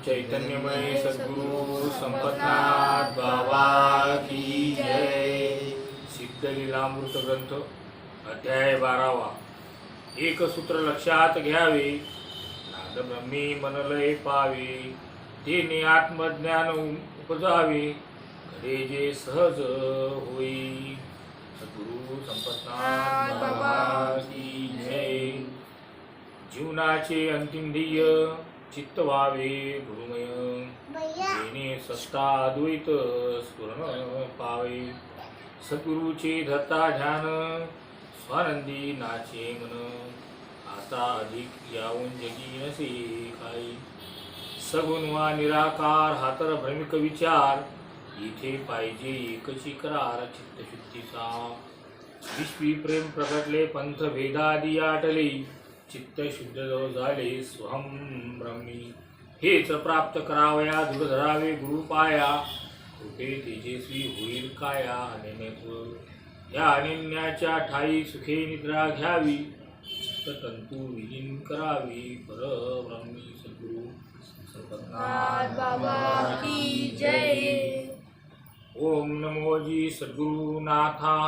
चैतन्यमय सद्गुरु संपतनाथ बाबा की जय। सिद्धलीलामृत ग्रंथ अध्याय 12वा। एक सूत्र लक्षात घ्यावे, नादब्रह्मी मनलय पावे, तेने आत्मज्ञान उपजावे, घडे जे सहज होई। सद्गुरु संपतनाथ बाबा की जय। जीवनाचे अंतिम ध्येय चित्त व्हावे गुरुमय, जेणे सत्ता अद्वैत स्फुरण पावे। सद्गुरूचे धरता ध्यान, स्वानंदी नाचे मन, आता अधिक यावून जगी नसे काही। सगुण वा निराकार हातर भ्रमिक विचार, इथे पाहिजे एकची करार चित्तशुद्धीचा। विश्वी प्रेम प्रगटले पंथ भेदादी आटले, चित्त शुद्ध जो झाले स्वहं ब्रह्मी। हेच प्राप्त करावया दृढ धरावे गुरु पाया, कृपे तेजस्वी होईल काया अनन्यत्व। या अनन्याच्या ठाई सुखे निद्रा घ्यावी, चित्ततंतू विलीन करावी परब्रह्मी। सद्गुरु संपतनाथ बाबा की जय। ओम नमो जी सद्गुरुनाथा,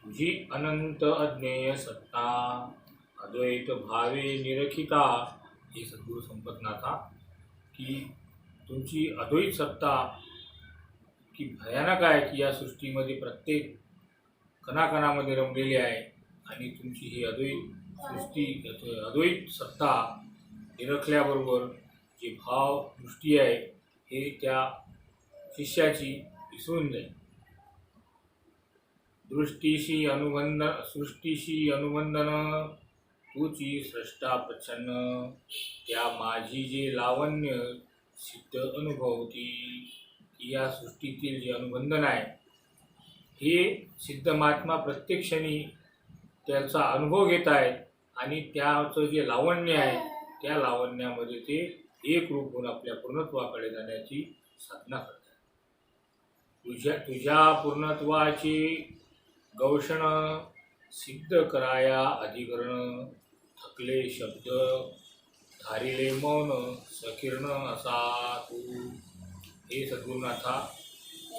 तुझी अनंत अज्ञेय सत्ता, अद्वैत भावे निरखिता। हे सद्गुरु संपतनाथा, की तुमची अद्वैत सत्ता की भयानक आहे, की या सृष्टीमध्ये प्रत्येक कणाकणामध्ये रमलेली आहे। आणि तुमची ही अद्वैत सृष्टी अद्वैत सत्ता निरखल्याबरोबर जे भाव दृष्टी आहे हे त्या शिष्याची विसरून जाईल। दृष्टीशी अनुबंधन सृष्टीशी अनुबंधन, तुची सृष्टा प्रच्छन्न, त्या माझी जे लावण्य सिद्ध अनुभवती। की या सृष्टीतील जे अनुबंधन आहे हे सिद्ध महात्मा प्रत्येक क्षणी त्याचा अनुभव घेत आहेत, आणि त्याचं जे लावण्य आहे त्या लावण्यामध्ये ते एक रूप होऊन आपल्या पूर्णत्वाकडे जाण्याची साधना करतात। तुझ्या पूर्णत्वाची गौषण सिद्ध कराया अधिकरण, थकले शब्द धारिले मौन सकीर्ण असा तू। हे सद्गुरुनाथा,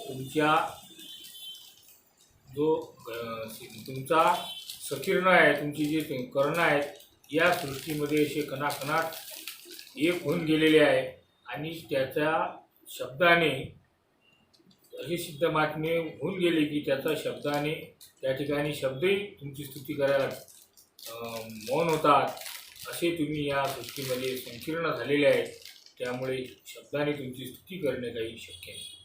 तुमच्या जो तुमचा सकीर्ण आहे, तुमची जे कर्ण आहेत या सृष्टीमध्ये असे कणाकणात एक होऊन गेलेले आहे, आणि त्याच्या शब्दाने असे सिद्ध महात्मे होऊन गेले की त्याचा शब्दाने त्या ठिकाणी शब्दही तुमची स्तुती करायला मौन होतात। असे तुम्ही या सृष्टीमध्ये संकीर्ण झालेले आहेत, त्यामुळे शब्दाने तुमची स्तुती करणे काही शक्य नाही।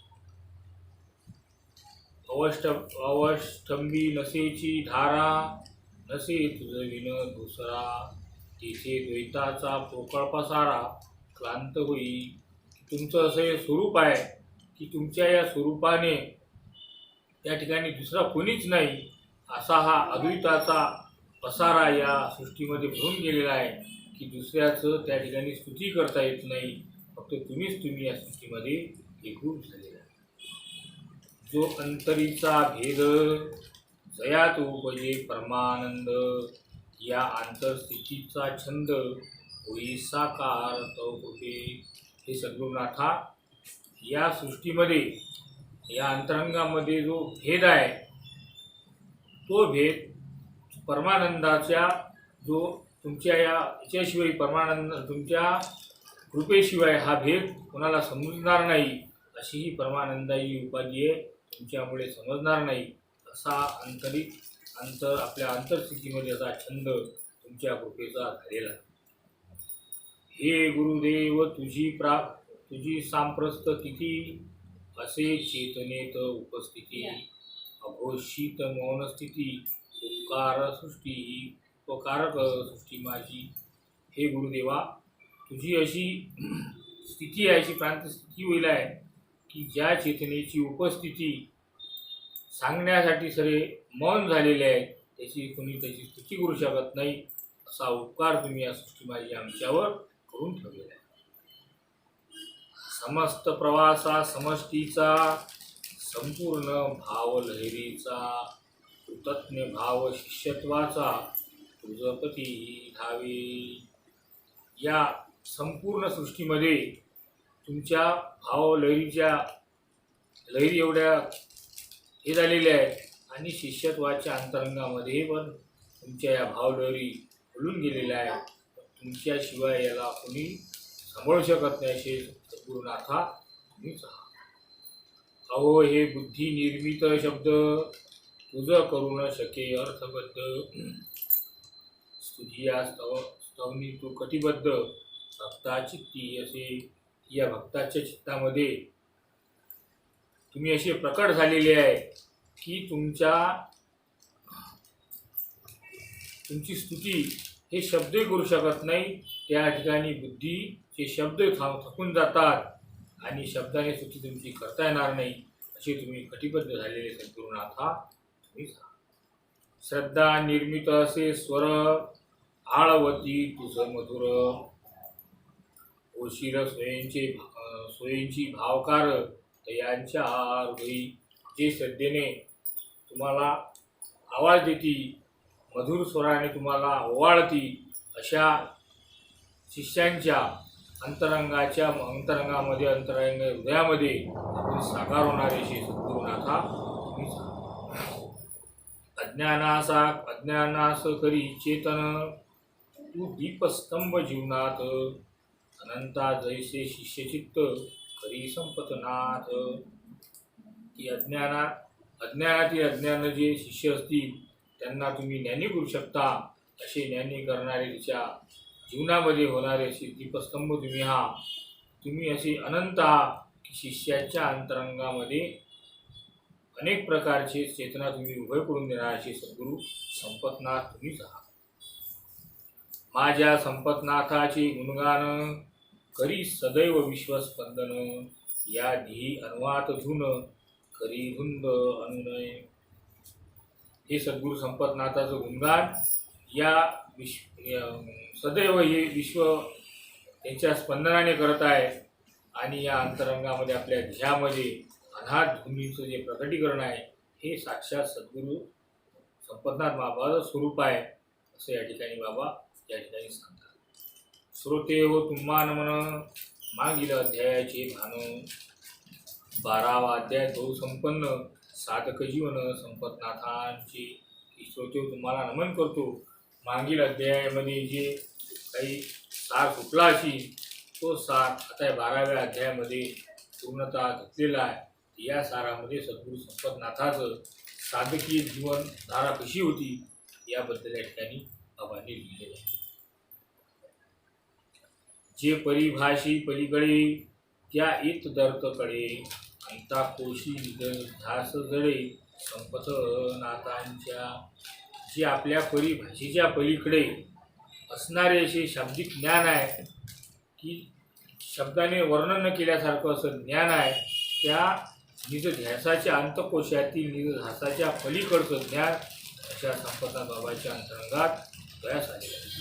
अवष्टंबी नसेची धारा, नसे तुझ विन दुसरा, तिथे द्वैताचा पोकळ पसारा क्लांत होई। तुमचं असं हे स्वरूप आहे की तुमच्या या स्वरूपाने त्या ठिकाणी दुसरा कोणीच नाही, असा हा अद्वैताचा पसारा या सृष्टीमध्ये भरून गेलेला आहे, की दुसऱ्याचं त्या ठिकाणी स्तुती करता येत नाही, फक्त तुम्ही या सृष्टीमध्ये एकरूप झालेला आहे। जो अंतरीचा भेद जया तो उपजे परमानंद, या आंतरस्थितीचा छंद होई साकार तव कृपे। हे सद्गुरुनाथा, या सृष्टीमध्ये या अंतरंगामध्ये जो भेद आहे तो भेद परमानंदाच्या जो तुमच्या याच्याशिवाय परमानंद तुमच्या कृपेशिवाय हा भेद कोणाला समजणार नाही, अशी ही परमानंदाची उपाधी आहे, तुमच्यामुळे समजणार नाही। असा आपल्या अंतरस्थितीमध्ये असा छंद तुमच्या कृपेचा झालेला। हे गुरुदेव तुझी सांप्रस्त तिथी, असे चेतनेत उपस्थिती, अघोषित मौन स्थिती, उपकारक सृष्टी माझी। हे गुरुदेवा, तुझी अशी स्थिती आहे, अशी प्रांत स्थिती होईल आहे की ज्या चेतनेची उपस्थिती सांगण्यासाठी सगळे मौन झालेले आहेत, त्याची त्याची स्तुती करू शकत नाही, असा उपकार तुम्ही या सृष्टी माझी आमच्यावर करून ठेवलेला आहे। समस्त प्रवासा समष्टीचा, संपूर्ण भाव लहरीचा, कृतज्ञ भाव शिष्यत्वाचा, तुझपती धावे। या संपूर्ण सृष्टीमध्ये तुमच्या भाव लहरी एवढ्या हे झालेल्या आहेत आणि शिष्यत्वाच्या अंतरंगामध्ये पण तुमच्या या भावलहरी खुलून गेलेल्या आहेत. तुमच्याशिवाय याला कोणी सांभाळू शकत नाही असे सद्गुरुनाथा तुम्हीच आहात. अहो हे बुद्धी निर्मित शब्द तुझ करू न शके अर्थबद्ध, स्तुतिया स्तवनी तू कटिबद्ध, भक्ताचित्ती असे या भक्ताच्या चित्तामध्ये तुम्ही असे प्रकट झालेले आहे की तुमची स्तुती हे शब्दही करू शकत नाही. त्या ठिकाणी बुद्धीचे शब्द थकून जातात आणि शब्दाने स्तुती तुमची करता येणार नाही. असे तुम्ही कटिबद्ध झालेले सद्गुरुनाथा तुम्ही. श्रद्धा निर्मित असे स्वर आळवती तुझ मधुर, ओशीर सोयींची भावकार तयांच्या हृदयी. जे श्रद्धेने तुम्हाला आवाज देती, मधुर स्वराने तुम्हाला ओवाळती, अशा शिष्यांच्या अंतरंगामध्ये हृदयामध्ये आपण साकार होणारे असे सद्गुरुनाथा तुम्हीच. अज्ञानास करी चेतन तू दीपस्तंभ जीवनात, अनंता जैसे शिष्यचित्त खरी संपतनाथ. की अज्ञानातील अज्ञान जे शिष्य असतील त्यांना तुम्ही ज्ञानी करू शकता. असे ज्ञानी करणारे तिच्या जीवनामध्ये होणारे असे दीपस्तंभ तुम्ही असे अनंत की शिष्याच्या अंतरंगामध्ये अनेक प्रकारचे चेतना तुम्ही उभे करून देणारे असे सद्गुरू संपतनाथ तुम्हीच आहात. माझ्या संपतनाथाचे गुणगान करी सदैव विश्वस्पंदन, या धी अन्वात धुन करी धुंद अनुनय. हे सद्गुरू संपतनाथाचं गुणगान या सदैव हे विश्व त्यांच्या स्पंदनाने करत आहे आणि या अंतरंगामध्ये आपल्या ध्येयामध्ये अनाथ धुनीचं जे प्रकटीकरण आहे हे साक्षात सद्गुरू संपतनाथ बाबाचं स्वरूप आहे असं या ठिकाणी बाबा या ठिकाणी सांगतात. श्रोते हो तुम्हा नमन मागील अध्यायाचे भान, 12वा अध्याय तो संपन्न साधक जीवन संपतनाथांचे. श्रोते हो तुम्हाला नमन करतो. मागील अध्यायामध्ये जे काही सार सुटला असेल तो सार आता 12व्या अध्यायामध्ये पूर्णतः घेतलेला आहे. या सारामध्ये सद्गुरू संपतनाथाचं साधकीय जीवन धारा कशी होती याबद्दल या ठिकाणी बाबांनी लिहिलेलं आहे. जे परिभाषी पलीकडे त्या इत दर्तकडे, अंता कोशी ध्यास जडे संपतनाथांच्या. जे आपल्या परिभाषेच्या पलीकडे असणारे असे शाब्दिक ज्ञान आहे की शब्दाने वर्णन न केल्यासारखं असं ज्ञान आहे, त्या निज ध्यासाच्या अंतकोशातील निज ध्यासाच्या पलीकडचं ज्ञान अशा संपतनाथ बाबाच्या अंतरंगात प्रयास आलेला आहे.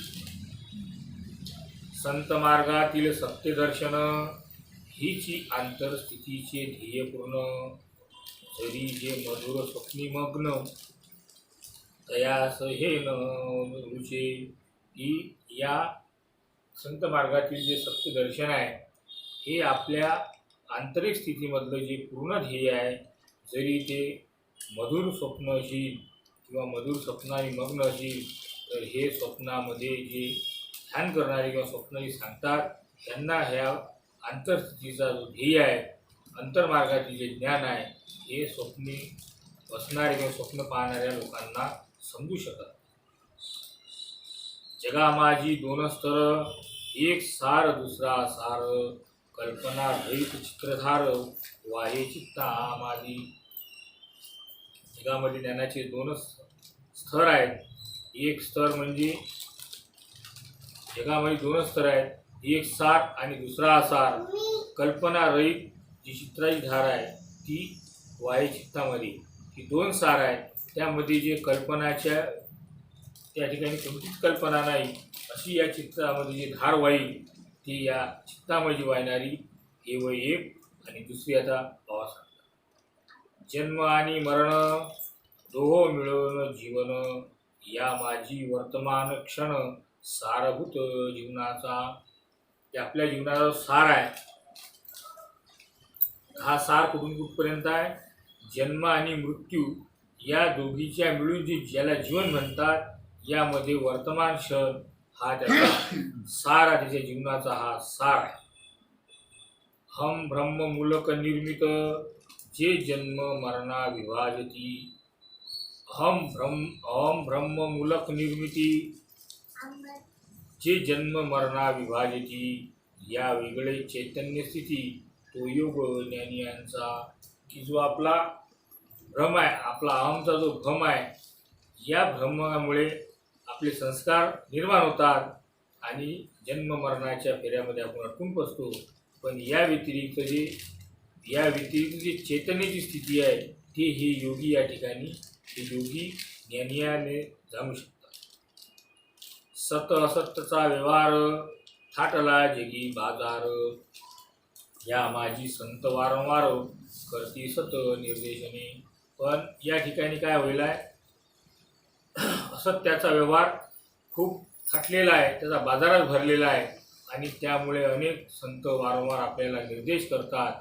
संत मार्गातील सत्यदर्शन हीची आंतरस्थितीचे ध्येय पूर्ण, जरी जे मधुर स्वप्नी मग्न तयास हे न रुचे. ही या संत मार्गातील जे सत्यदर्शन आहे हे आपल्या आंतरिक स्थितीमधलं जे पूर्ण ध्येय आहे, जरी ते मधुर स्वप्न असेल किंवा मधुर स्वप्नाने मग्न असेल तर हे स्वप्नामध्ये जे ध्यान करणारे किंवा स्वप्न सांगतात त्यांना ह्या आंतरस्थितीचा जो ध्येय आहे, अंतर्मार्गातील जे ज्ञान आहे हे स्वप्नी बसणारे किंवा स्वप्न पाहणाऱ्या लोकांना समजू शकत. जगा माझी दोन स्तर, एक सार दुसरा सार, कल्पना रहित चित्रधार वाहे चित्ता माझी. जगामध्ये ज्ञानाचे दोन स्तर आहेत. एक स्तर म्हणजे जगामध्ये दोन स्तर आहेत, एक सार आणि दुसरा असार. कल्पना रहित जी चित्राची धार आहे ती वाहे चित्तामध्ये. ही दोन सार आहेत. त्यामध्ये जे कल्पनाच्या त्या ठिकाणी कोणतीच कल्पना नाही अशी या चित्रामध्ये जी धार वाईल ती या चित्तामध्ये वाहणारी हे वय एक. आणि दुसरी आता बाबा सांगतात. जन्म आणि मरण दोहो मिळून जीवन, या माझी वर्तमान क्षण सारभूत जीवनाचा. की आपल्या जीवनाचा सार आहे, हा सार कुठून कुठपर्यंत आहे? जन्म आणि मृत्यू या दोघीच्या मिळून जे ज्याला जीवन म्हणतात, यामध्ये वर्तमान क्षण हा त्याचा सार आहे, त्याच्या जीवनाचा हा सार आहे. हम ब्रह्म मूलक निर्मित जे जन्म मरणा विभाजती. अहम ब्रह्म मूलक निर्मिती जे जन्म मरणा विभाजती. या वेगळे चैतन्य स्थिती तो योग ज्ञानी यांचा, की जो आपला भ्रम आहे, आपला अहमचा जो भ्रम आहे, या भ्रमामुळे आपले संस्कार निर्माण होतात आणि जन्म मरणाच्या फेऱ्यामध्ये आपण अडकून बसतो. पण या व्यतिरिक्त जी चैतन्याची स्थिती आहे, ती ही योगी या ठिकाणी हे योगी ज्ञानियाने जाणू शकतात. सत असतचा व्यवहार थाटला जगी बाजार. या माझी संत वारंवार करती सत निर्देशने. पण या ठिकाणी काय होईल आहे, असत्याचा व्यवहार खूप थाटलेला आहे, त्याचा बाजारात भरलेला आहे आणि त्यामुळे अनेक संत वारंवार आपल्याला निर्देश करतात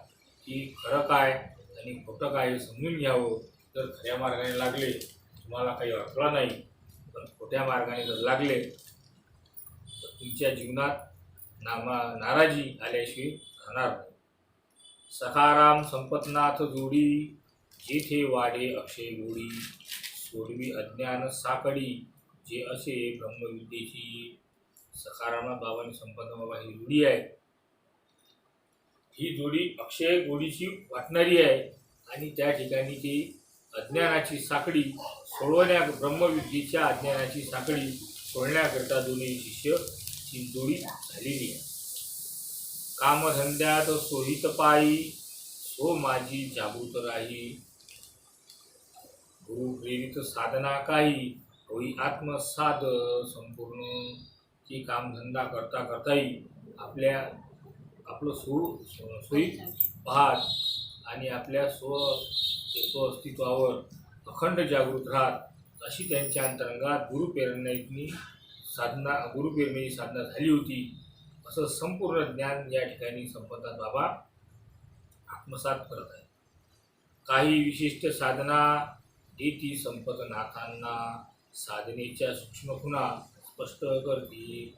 की खरं काय आणि खोटं काय हे समजून घ्यावं. जर खऱ्या मार्गाने लागले तुम्हाला काही अडथळा नाही, पण खोट्या मार्गाने जर लागले तर तुमच्या जीवनात नाराजी आल्याशिवाय राहणार नाही. सखाराम संपतनाथ जोडी जेथे वाढे अक्षय गोडी. सोडवी अज्ञान साकडी जे असे ब्रह्मविद्येची. सखारामनाथ बाबा आणि संपतनाथ बाबा ही जोडी आहे, ही जोडी अक्षय गोडीची वाटणारी आहे आणि त्या ठिकाणी ती अज्ञानाची साकडी ब्रह्मविद्येच्या अज्ञानाची साकडी सोडण्याकरता दोन्ही शिष्य ही जोडी झालेली आहे. कामधंद्यात सोहित पायी सो माझी जागृत राही. गुरु प्रेरित साधना काही होई आत्मसाद संपूर्ण. की कामधंदा करता करताही आपलं सोयीत पाहत आणि आपल्या अस्तित्वावर अखंड जागृत राहत, अशी त्यांच्या अंतरंगात गुरुप्रेरणेची साधना झाली होती. असं संपूर्ण ज्ञान या ठिकाणी संपतनाथ बाबा आत्मसात करत आहे. काही विशिष्ट साधना देती संपतनाथांना. साधनेच्या सूक्ष्म खुणा स्पष्ट करते.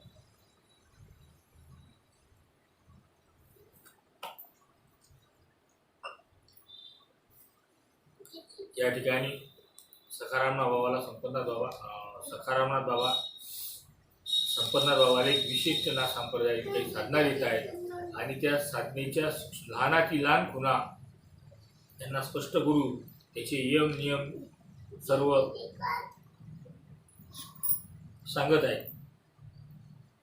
या ठिकाणी सखारामनाथ बाबाला एक विशिष्ट संप्रदायाची काही साधना देत आहेत आणि त्या साधनेच्या लहानाची लहान खुणा त्यांना स्पष्ट करून त्याचे नियम सर्व सांगत आहेत.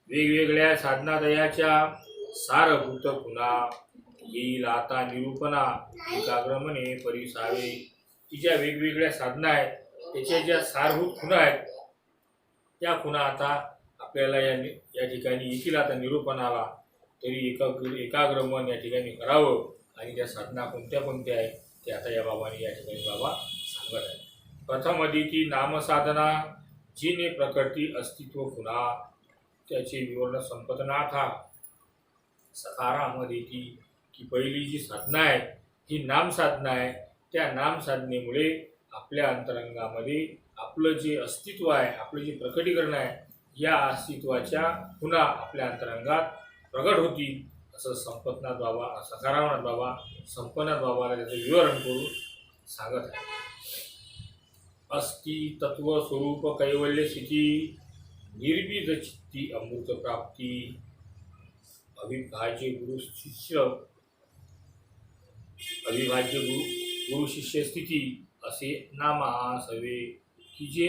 वेगवेगळ्या साधनादयाच्या सारभूत खुणा येईल आता निरूपणा. एकाग्रमने परिसावे. की ज्या वेगवेगळ्या साधना आहेत त्याच्या ज्या सारभूत खुणा आहेत, त्या खुणा आता आपल्याला या ठिकाणी येतील आता निरूपणाला. तरी एकाग्रमन या ठिकाणी करावं आणि त्या साधना कोणत्या कोणत्या आहेत ते आता या बाबाने या ठिकाणी बाबा सांगत आहेत. प्रथम ती नामसाधना जिने प्रकटी अस्तित्व खुणा. त्याचे विवरण संपतनाथा सखारामध्ये की पहिली जी साधना आहे ही नाम साधना आहे. त्या नाम साधनेमुळे आपल्या अंतरंगामध्ये आपलं जे अस्तित्व आहे, आपलं जे प्रकटीकरण आहे, या अस्तित्वाच्या खुणा आपल्या अंतरंगात प्रगट होतील. असं सखारामनाथ बाबा संपतनाथ बाबाला त्याचं विवरण करून सांगत आहे. अस्ति तत्व स्वरूप कैवल्य स्थिती. निर्बीज चित्ती अमृत प्राप्ती. अविभाज्य गुरु शिष्य स्थिती असे नामास हवे. की जे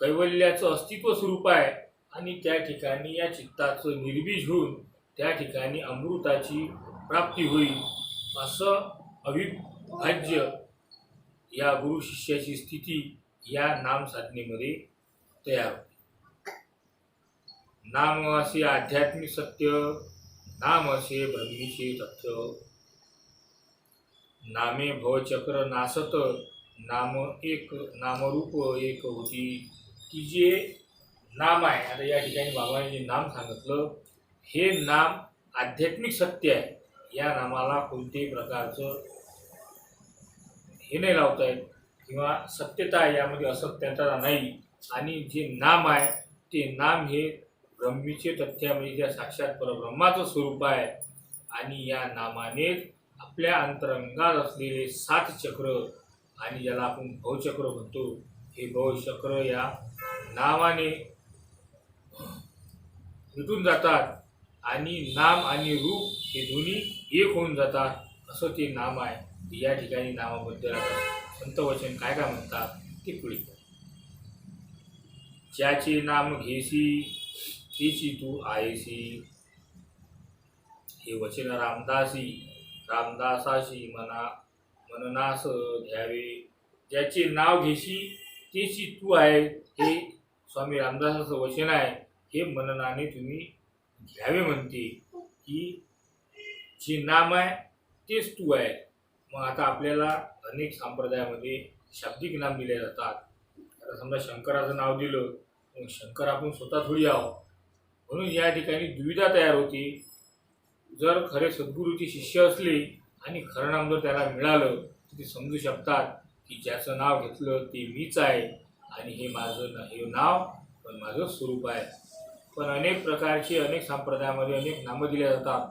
कैवल्याचं अस्तित्व स्वरूप आहे आणि त्या ठिकाणी या चित्ताचं निर्बीज होऊन त्या ठिकाणी अमृताची प्राप्ती होईल, असं अविभाज्य या गुरु शिष्याची स्थिती या नाम साधनेमध्ये तयार होते. नाम असे आध्यात्मिक सत्य. नाम असे ब्रह्मीचे तथ्य. नामे भवचक्र नासत. नामरूप एक होती. की जे नाम आहे, आता या ठिकाणी बाबाने जे नाम सांगितलं हे नाम आध्यात्मिक सत्य आहे. या नामाला कोणत्याही प्रकारचं हे नाही लावता येत किंवा सत्यता आहे यामध्ये असत्यता नाही. आणि जे नाम आहे ते नाम हे ब्रह्मीचे तथ्य म्हणजे त्या साक्षात परब्रह्माचं स्वरूप आहे. आणि या नामाने आपल्या अंतरंगात असलेले 7 चक्र आणि ज्याला आपण भवचक्र म्हणतो, हे भवचक्र या नामाने मिटून जातात आणि नाम आणि रूप हे दोन्ही एक होऊन जातात. असं ते नाम आहे. या ठिकाणी नामाबद्दल आता संत वचन काय काय म्हणतात ते पुढे. ज्याचे नाम घेसी तेची तू आहेसी, हे वचन रामदासाशी मननास घ्यावे. ज्याचे नाव घेशी तेची तू आहे, हे स्वामी रामदासाचं वचन आहे. हे मननाने तुम्ही घ्यावे म्हणते की जे नाम आहे तेच तू आहे. मग आता आपल्याला अनेक संप्रदायामध्ये शाब्दिक नाम दिले जातात. आता समजा शंकराचं नाव दिलं, मग शंकर आपण स्वतः थोडी आहोत. म्हणून या ठिकाणी दुविधा तयार होती. जर खरे सद्गुरूचे शिष्य असले आणि खरं नाम जर त्याला मिळालं तर ते समजू शकतात की ज्याचं नाव घेतलं ते मीच आहे आणि हे नाव पण माझं स्वरूप आहे. पण अनेक प्रकारचे अनेक संप्रदायामध्ये अनेक नामं दिले जातात.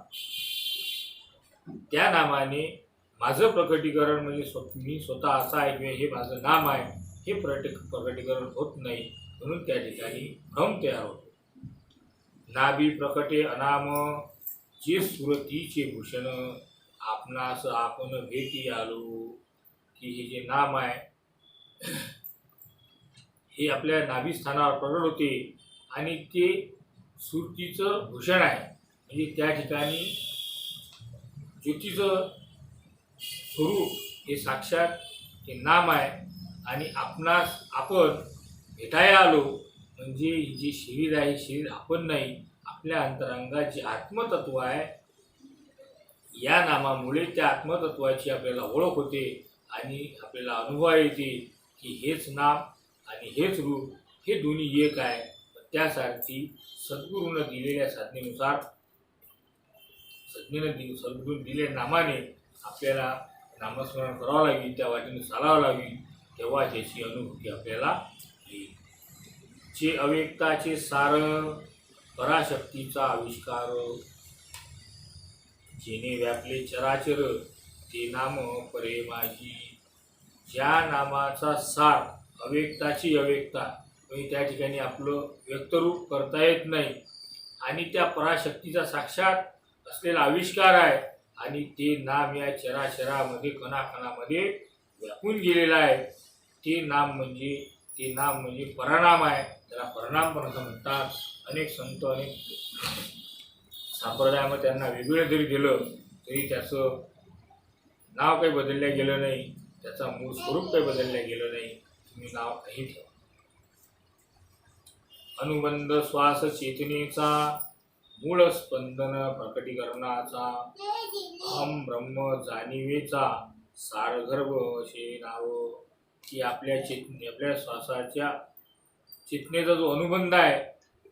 त्या नामाने माझं प्रकटीकरण म्हणजे मी स्वतः असा आहे किंवा हे माझं नाम आहे हे प्रकटीकरण होत नाही. म्हणून त्या ठिकाणी भ्रम तयार होतो. नाभी प्रकटे अनाम जे सुरतीचे भूषण, आपणास आपण भेटी आलो. की हे जे नाम आहे हे आपल्या नाभिस्थानावर प्रकट होते आणि ते सुरतीचं भूषण आहे. म्हणजे त्या ठिकाणी ज्योतीचं स्वरूप हे साक्षात हे नाम आहे. आणि आपणास आपण भेटायला आलो म्हणजे जे शरीर आहे शरीर आपण नाही, आपल्या अंतरंगात जे आत्मतत्व आहे या नामामुळे त्या आत्मतत्वाची आपल्याला ओळख होते आणि आपल्याला अनुभव येते की हेच नाम आणि हेच रूप हे दोन्ही एक आहे. त्यासाठी सद्गुरूनं दिलेल्या साधनेनुसार सद्गुरूने दिलेल्या नामाने आपल्याला नामस्मरण करावं लागेल, त्या वाटेने चालावं लागेल. तेव्हा त्याची अनुभूती आपल्याला येईल. जे अव्यक्ताचे सार, पराशक्तीचा आविष्कार, जेने व्यापले चराचर ते नाम परे माझी. ज्या नामाचा सार अव्यक्ताची अव्यक्ता म्हणजे त्या ठिकाणी आपलं व्यक्तरूप करता येत नाही आणि त्या पराशक्तीचा साक्षात असलेला आविष्कार आहे आणि ते नाम या चराचरामध्ये कणाकणामध्ये व्यापून गेलेलं आहे. ते नाम म्हणजे परनाम आहे. त्याला परनाम पण असं म्हणतात. अनेक संत अनेक संप्रदायामध्ये त्यांना वेगवेगळं जरी दिलं तरी त्याचं नाव काही बदललं गेलं नाही, त्याचं मूळ स्वरूप काही बदललं गेलं नाही. तुम्ही नाव काही ठेवा. अनुबंध श्वास चेतनेचा, मूळ स्पंदन प्रकटीकरणाचा, अहम ब्रह्म जाणीवेचा, सारगर्भ असे नाव. की आपल्या श्वासाच्या चेतनेचा जो अनुबंध आहे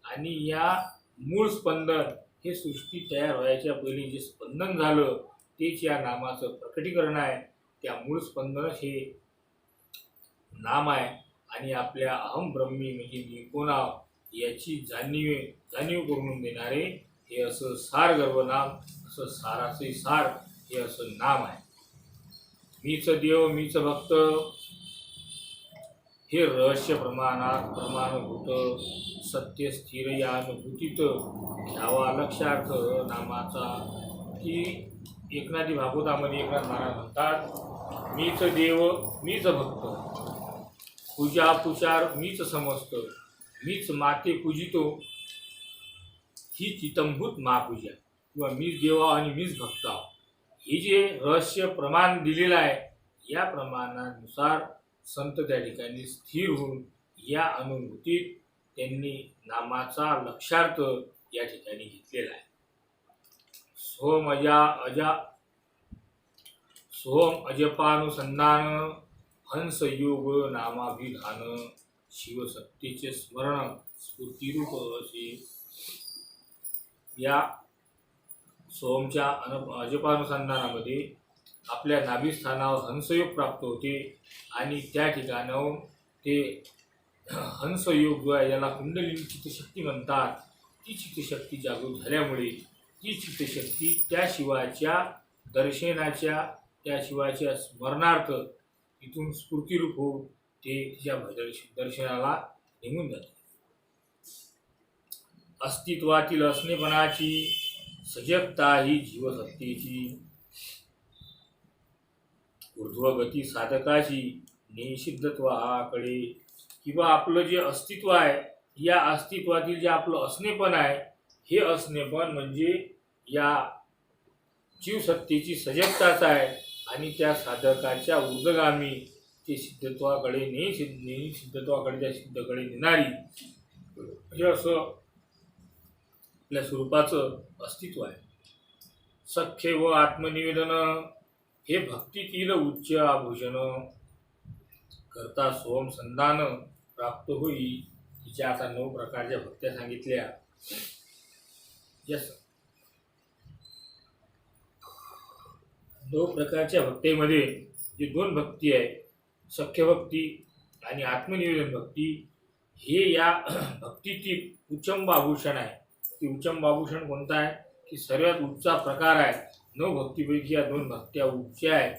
आणि या मूळ स्पंदन हे सृष्टी तयार व्हायच्या पहिले जे स्पंदन झालं तेच या नामाचं प्रकटीकरण आहे. त्या मूळ स्पंदनच हे नाम आहे. आणि आपल्या अहम ब्रह्मी म्हणजे मी कोण आहो याची जाणीव करून देणारे हे असं सार गर्भनाम, असं साराचे सार हे असं नाम आहे. मीच देव मीच भक्त हे रहस्य प्रमाणभूत सत्य स्थिर या अनुभूतीत घ्यावा लक्षार्थ नामाचा. की एकनाथी भागवतामध्ये एकनाथ महाराज म्हणतात, मीच देव मीच भक्त, पूजा पुचार मीच समजत, मीच माते पूजितो, ही चितंभूत महापूजा किंवा मीच देव आणि मीच भक्त. हे जे रहस्य प्रमाण दिलेलं आहे या प्रमाणानुसार संत त्या ठिकाणी स्थिर होऊन या अनुभूतीत त्यांनी नामाचा लक्षार्थ या ठिकाणी घेतलेला आहे. सोम अजपानुसंधान, हंस योग नामाभिधान, शिवसत्तेचे स्मरण स्फूर्तिरूप असे. या सोमच्या अजपानुसंधानामध्ये आपल्या नाभिस्थानावर हंसयोग प्राप्त होते आणि त्या ठिकाणाहून ते हंसयोग जो आहे याला कुंडलिनी चित्तशक्ती म्हणतात. ती चित्तशक्ती जागृत झाल्यामुळे ती चित्तशक्ती त्या शिवाच्या दर्शनाच्या, त्या शिवाच्या स्मरणार्थ इथून स्फूर्तिरूप होऊन ते तिच्या दर्शनाला निघून जाते. अस्तित्वातील असणेपणाची सजगता ही जीवसत्तेची, ऊर्ध्वगती साधकाची निषिद्धत्वाकडे, किंवा आपलं जे अस्तित्व आहे, या अस्तित्वातील जे आपलं असणेपण आहे, हे असणेपण म्हणजे या जीवसत्तेची सजगताच आहे आणि त्या साधकाच्या ऊर्ध्वगामी ते सिद्धत्वाकडे सिद्धत्वाकडे त्या सिद्धकडे नेणारी हे असं आपल्या स्वरूपाचं अस्तित्व आहे. सख्य व आत्मनिवेदन हे भक्तीतील उच्च आभूषण करता सोम संधान प्राप्त होई. तिच्या आता 9 प्रकारच्या भक्त्या सांगितल्या. यस, 9 प्रकारच्या भक्तीमध्ये जे 2 भक्ती आहे, सख्य भक्ती आणि आत्मनिवेदन भक्ती, हे या भक्तीतील उच्चंब आभूषण आहे. ती उच्चंब आभूषण कोणता आहे की सर्वात उच्चा प्रकार आहे. 9 भक्तीपैकी या 2 भक्त्या उच्च आहेत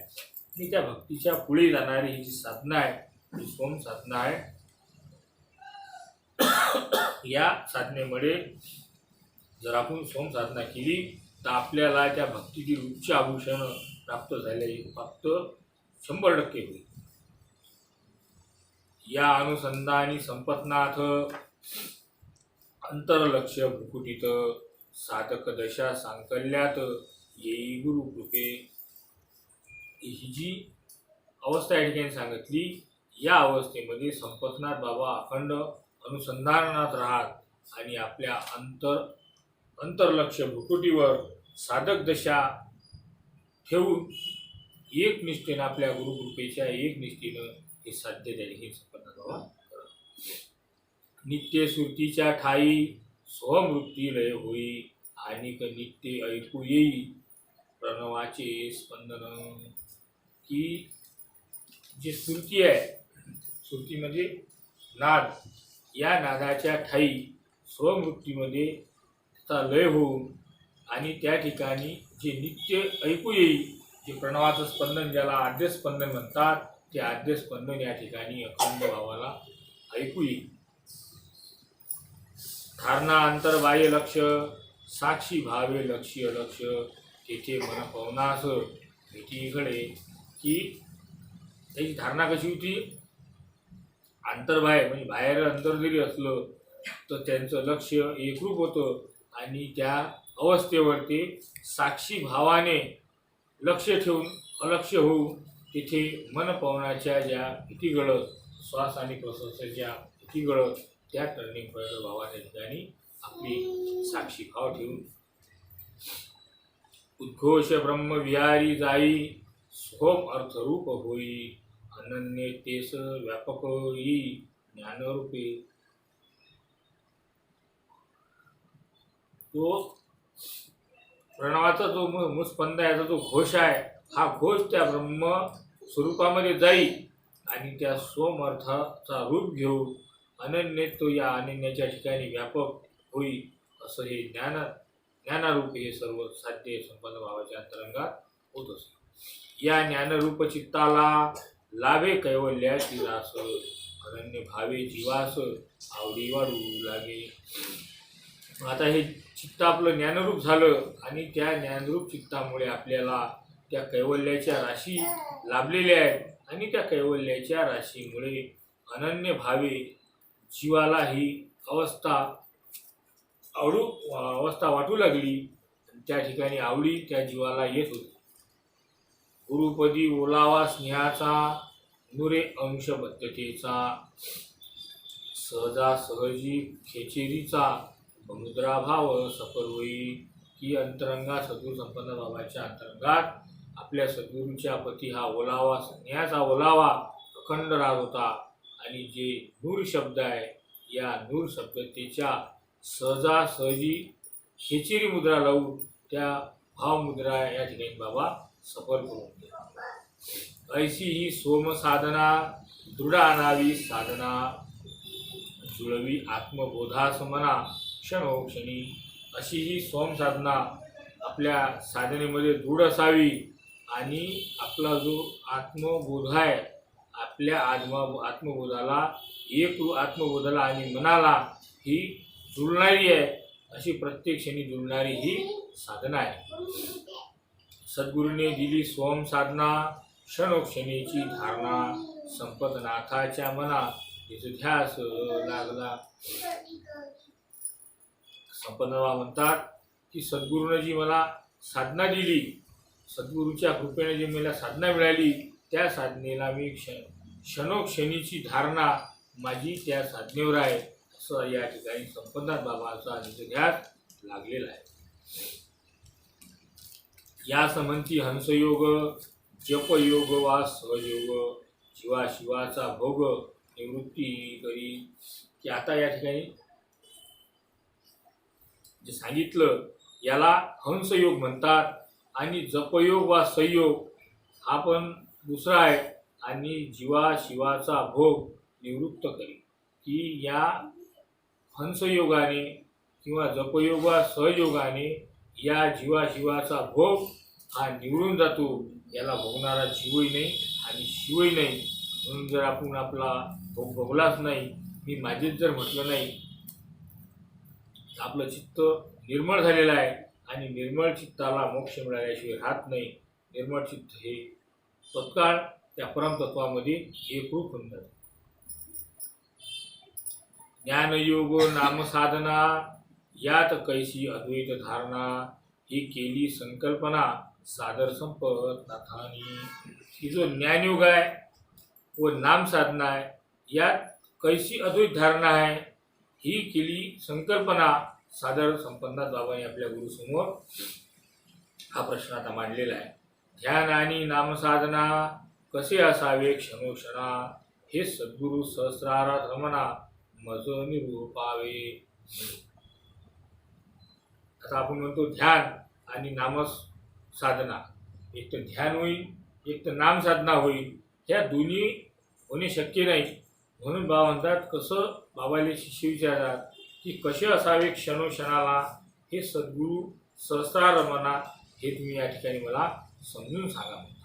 आणि त्या भक्तीच्या पुढे जाणारी ही जी साधना आहे ती सोम साधना आहे. या साधनेमुळे जर आपण सोम साधना केली तर आपल्याला त्या भक्तीतील उच्च आभूषण प्राप्त 100% होईल. या अनुसंधानी संपतनाथ अंतरलक्ष भुकुटीत साधक दशा सांकल्यात येई गुरु कृपे. ही जी अवस्था या ठिकाणी सांगितली, या अवस्थेमध्ये संपतनाथ बाबा अखंड अनुसंधानात राहत आणि आपल्या अंतरलक्ष भुकुटीवर साधक दशा ठेवून एकनिष्ठेनं, आपल्या गुरुकृपेच्या एकनिष्ठेनं हे साध्य त्या ठिकाणी संपतनाथ बाबा करत. नित्य सुरतीच्या ठाई स्वमृत्ती लय होई आणि नित्य ऐकू येई प्रणवाचे स्पंदन. की जे सुरती आहे, सुरती म्हणजे नाद, या नादाच्या ठाई स्वमृत्तीमध्ये त्याचा लय होऊन आणि त्या ठिकाणी जे नित्य ऐकू येईल, जे प्रणवाचं स्पंदन, ज्याला आद्य स्पंदन म्हणतात, ते आद्य स्पंदन या ठिकाणी अखंड भावाला ऐकू येईल. धारणा अंतर्बाह्य लक्ष साक्षी भावे लक्ष्य लक्ष तेथे मन पवनास भेटीकडे. की त्याची धारणा कशी होती, अंतर्बाह्य म्हणजे बाहेर अंतर जरी असलं तर त्यांचं लक्ष एकरूप होतं आणि त्या अवस्थेवर ते साक्षी भावाने लक्ष ठेवून अलक्ष्य होऊन तिथे मन पवनाच्या ज्या भीती गळत, श्वास आणि प्रश्वासाच्या भीती गळत, त्या टर्निंग पॉईंट भावाच्या ठिकाणी आपली साक्षी भाव ठेवून उद्घोष ब्रह्मविहारी जाई सोम अर्थरूप होई अनन्य तेस व्यापक येई ज्ञानरूपे. तो प्रणवाचा जो मुस्पंद आहे, जो घोष आहे, हा घोष त्या ब्रह्म स्वरूपामध्ये जाईल आणि त्या सोम अर्थाचा रूप घेऊन अनन्य तो या अनन्याच्या ठिकाणी व्यापक होईल. असं हे ज्ञानारूप हे सर्व साध्य संपन्न भावाच्या अंतरंगात होत असते. या ज्ञानरूप चित्ताला लाभे कैवल्याची रास अनन्य भावे जीवास आवडी वाढू लागे. आता हे चित्त आपलं ज्ञानरूप झालं आणि त्या ज्ञानरूप चित्तामुळे आपल्याला त्या कैवल्याच्या राशी लाभलेल्या आहेत आणि त्या कैवल्याच्या राशीमुळे अनन्य भावे जीवाला ही अवस्था वाटू लागली. त्या ठिकाणी आवडी त्या जीवाला येत होती. गुरुपदी ओलावा स्नेहाचा नुरे अंशबद्धतेचा सहजासहजी खेचेरीचा समुद्राभाव सफर होई. की अंतरंगात सद्गुरू संपन्न बाबाच्या अंतरंगात आपल्या सद्गुरूच्या पती हा ओलावा, स्नेहाचा ओलावा अखंड राहत होता आणि जे नूर शब्द आहे, या नूर शब्दतेच्या सहजासहजी खेचेरी मुद्रा लावून त्या भावमुद्रा या ठिकाणी बाबा सफल करून द्या. ऐशी ही सोम साधना दृढ आणावी साधना जुळवी आत्मबोधास मना क्षणोक्षणी. अशी ही सोम साधना आपल्या साधनेमध्ये दृढ असावी आणि आपला जो आत्मबोध आहे आपल्या आत्मबोधाला आत्मबोधाला आणि मनाला ही जुळणारी आहे, अशी प्रत्येक क्षणी जुळणारी ही साधना आहे. सद्गुरूने दिली सोम साधना क्षणोक्षणीची धारणा संपतनाथाच्या मना तिचा ध्यास लागला. संपन्नवा म्हणतात की सद्गुरूने जी मला साधना दिली, सद्गुरूच्या कृपेने जी मला साधना मिळाली, त्या साधनेला मी क्षणोक्षणीची धारणा माझी त्या साधनेवर आहे, असं या ठिकाणी संपन्नाथ बाबाचा ध्यास लागलेला आहे. या समंती हंसयोग जपयोग वा सहयोग शिवा शिवाचा भोग निवृत्ती करी. की आता या ठिकाणी जे सांगितलं याला हंसयोग म्हणतात आणि जपयोग वा संयोग हा पण दुसरा आहे. आणि जीवा शिवाचा भोग निवृत्त करी, की या हंसयोगाने किंवा जपयोग वा सहयोगाने या जीवा शिवाचा भोग हा निवडून जातो. याला भोगणारा जीवही नाही आणि शिवही नाही. म्हणून जर आपण आपला भोग भोगलाच नाही, मी माझेच जर म्हटलं नाही, तर आपलं चित्त निर्मळ झालेलं आहे आणि निर्मळ चित्ताला मोक्ष मिळाल्याशिवाय राहत नाही. निर्मळ चित्त हे तत्काळ त्या परमतत्वामध्ये एकरूप होऊन जाते. ज्ञानयोग नामसाधना यात कैसी अद्वैत धारणा ही केली संकल्पना सादर संपत नाथानी. ही जो ज्ञानयोग आहे व नामसाधना आहे यात कैसी अद्वैत धारणा आहे ही केली संकल्पना सादर संपन्नाथ बाबांनी आपल्या गुरुसमोर हा प्रश्न आता मांडलेला आहे. ध्यान आणि नामसाधना कसे असावे क्षणोक्षणा हे सद्गुरू सहस्रारात रमणा मज निरूपावे. आता आपण म्हणतो ध्यान आणि नामसाधना, एक तर ध्यान होईल एक तर नामसाधना होईल, ह्या दोन्ही होणे शक्य नाही. म्हणून बाबा म्हणतात, कसं बाबाले शिष्य विचारतात की कसे असावे क्षणोक्षणाला हे सद्गुरू सहस्रारमणा, हे तुम्ही या ठिकाणी मला समजून सांगा म्हणतात.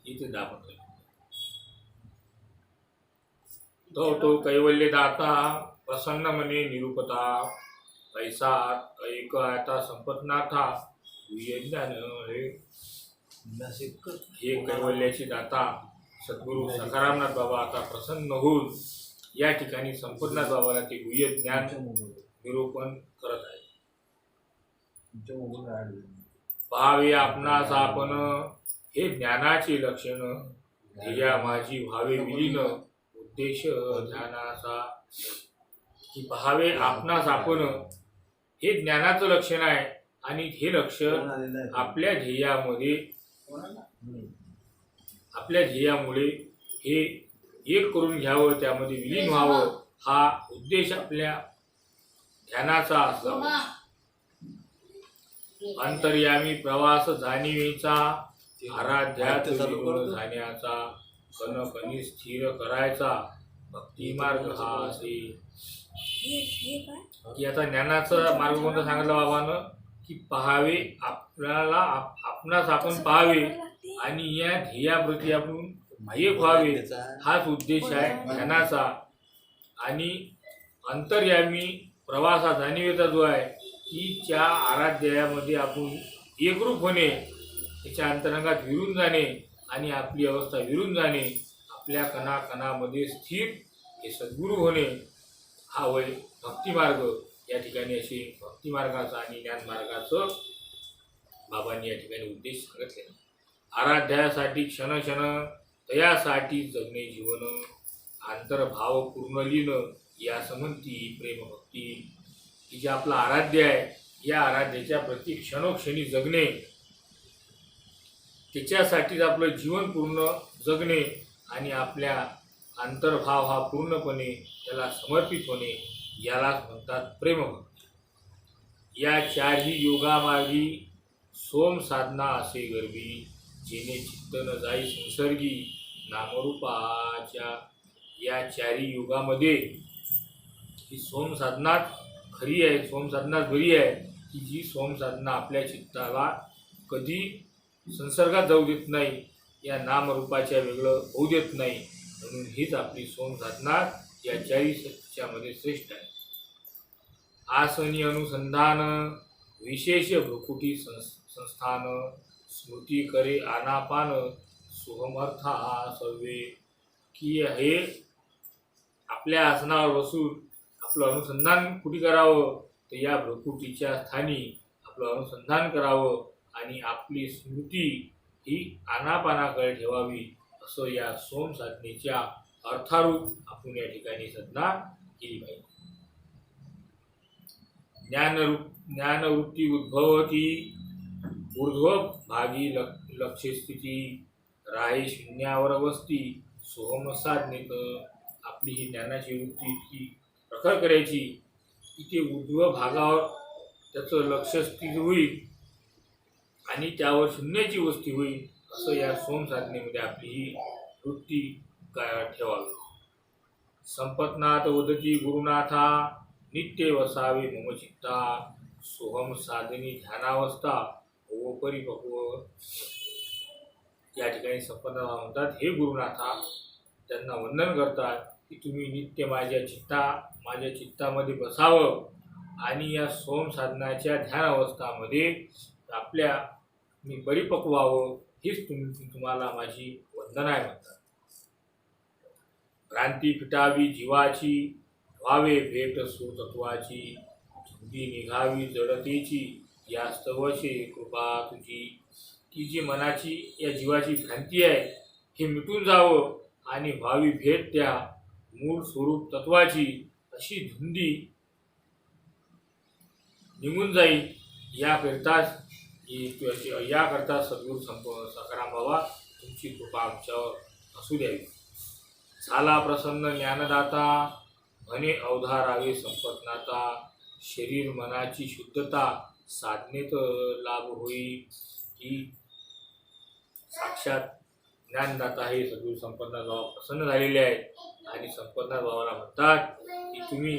इथे दाखवतो तो कैवल्य दाता प्रसन्न मने निरूपता पैसा ऐक आता संपतनाथा ज्ञान हे कैवल्याची दाता सद्गुरू सकारामनाथ बाबा आता प्रसन्न होऊन या ठिकाणी संपतनाथ बाबाला ते गुह्य ज्ञान निरूपण करत आहे. पाहावे आपणास आपण हे ज्ञानाचे लक्षण ध्येया माझी व्हावे विलीन उद्देश ध्यानाचा. की पाहावे आपणास आपण हे ज्ञानाचं लक्षण आहे आणि हे लक्षण आपल्या ध्येयामुळे हे एक करून घ्यावं, त्यामध्ये विलीन व्हावं, हा उद्देश आपल्या ध्यानाचा असावा. अंतर्यामी प्रवास जाणीवेचा आराध्यात जाण्याचा कणकणी स्थिर करायचा भक्ती मार्ग हा असे. की आता ज्ञानाचा मार्ग कोणता सांगितला बाबानं, की पाहावे आपल्याला आपणास आपण पाहावे आणि या ध्येयाप्रती आपण एक व्हावे, हाच उद्देश आहे ध्यानाचा. आणि अंतर्यामी प्रवासा जाणीवेचा जो आहे की त्या आराध्यामध्ये आपण एकरूप होणे, त्याच्या अंतरंगात विरून जाणे आणि आपली अवस्था विरून जाणे, आपल्या कणाकणामध्ये स्थिर हे सद्गुरू होणे, हा वय भक्तिमार्ग. या ठिकाणी असे भक्तिमार्गाचा आणि ज्ञानमार्गाचं बाबांनी या ठिकाणी उद्देश सांगितलेला. आराध्यासाठी क्षण तयासाठी जगणे जीवन, आंतरभाव पूर्ण लीन या समंती प्रेमभक्ती की जे आपलं आराध्य आहे, या आराध्याच्या प्रति क्षणोक्षणी जगणे, त्याच्यासाठीच आपलं जीवन पूर्ण जगणे आणि आपल्या अंतर्भाव हा पूर्णपणे त्याला समर्पित होणे, यालाच म्हणतात प्रेमभक्ती। या चारही योगामागी सोम साधना असे गर्भी, जेणे चित्त न जाई संसर्गी नामरूपाच्या। या चारही युगामध्ये ही सोम साधनाच खरी आहे, सोम साधनाच बरी आहे, की जी सोम साधना आपल्या चित्ताला कधी संसर्गात जाऊ देत नाही, या नामरूपाच्या वेगळं होऊ देत नाही, म्हणून हीच आपली सोम साधना या चारही सत्यामध्ये श्रेष्ठ आहे। आसनी अनुसंधान विशेष भ्रुकुटी संस्थान, स्मृती करे आनापान सुहमर्था सर्वे, की हे आपल्या आसनावर बसून आपलं अनुसंधान कुठे करावं, तर या भ्रुकुटीच्या स्थानी आपलं अनुसंधान करावं आणि आपली स्मृती ही आनापानाकडे ठेवावी, असं या सोम साधनेच्या अर्थारूप आपण या ठिकाणी साधना केली पाहिजे। ज्ञानवृत्ती उद्भवती ऊर्ध्व भागी लक्ष्य स्थिती, राही शून्यावर वस्ती सोहम साधनेत। आपली ही ज्ञानाची वृत्ती इतकी प्रखर करायची की ते ऊर्ध्व भागावर त्याचं लक्ष स्थित होईल आणि त्यावर शून्याची वस्ती होईल, असं या सोम साधनेमध्ये आपली ही वृत्ती ठेवावी। संपतनाथ वदती गुरुनाथा, नित्य वसावे मम चित्ता, सोहम साधनी ध्यानावस्था हो परिपक्व। या ठिकाणी संपतनाथ म्हणतात, हे गुरुनाथा, त्यांना वंदन करतात की तुम्ही नित्य माझ्या चित्तामध्ये बसावं आणि या सोम साधनाच्या ध्यान अवस्थामध्ये मी परिपक्व व्हावं, हीच तुम्हाला माझी वंदना आहे म्हणतात। भ्रांती फिटावी जीवाची, व्हावे भेट सुतत्वाची, धुंदी निघावी जडतेची, या स्तवशे कृपा तुझी। की जी मनाची या जीवाची भ्रांती आहे हे मिटून जावं आणि व्हावी भेट त्या मूळ स्वरूप तत्वाची, अशी धुंदी निघून जाईल, याकरता सद्गुरू सकाराम बाबा तुमची कृपा आमच्यावर असू द्यावी। झाला प्रसन्न ज्ञानदाता, म्हणे अवधारावे संपतनाता, शरीर मनाची शुद्धता साधनेत लाभ होई। की साक्षात ज्ञानदाता हे सद्गुरू संपतनाथ बाबा प्रसन्न झालेले आहेत आणि संपतनाथ बाबाला म्हणतात की तुम्ही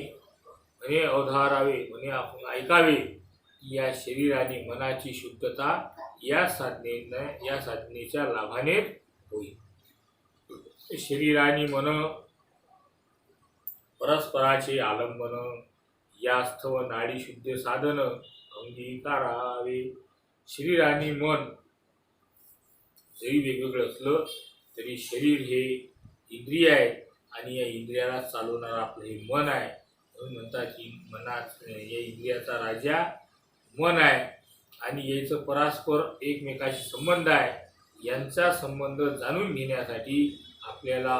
म्हणे अवधारावे, म्हणे आपण ऐकावे, या शरीर आणि मनाची शुद्धता या साधनेच्या लाभाने होईल। शरीर आणि मन परस्पराचे आलंबन, यास्तव नाडी शुद्ध साधन अंगीकारावे। शरीर आणि मन जरी वेगवेगळं असलं तरी शरीर हे इंद्रिय आहे आणि या इंद्रियाला चालवणारं आपलं हे मन आहे, म्हणून म्हणतात की या इंद्रियाचा राजा मन आहे आणि याचं परस्पर एकमेकाशी संबंध आहे। यांचा संबंध जाणून घेण्यासाठी आपल्याला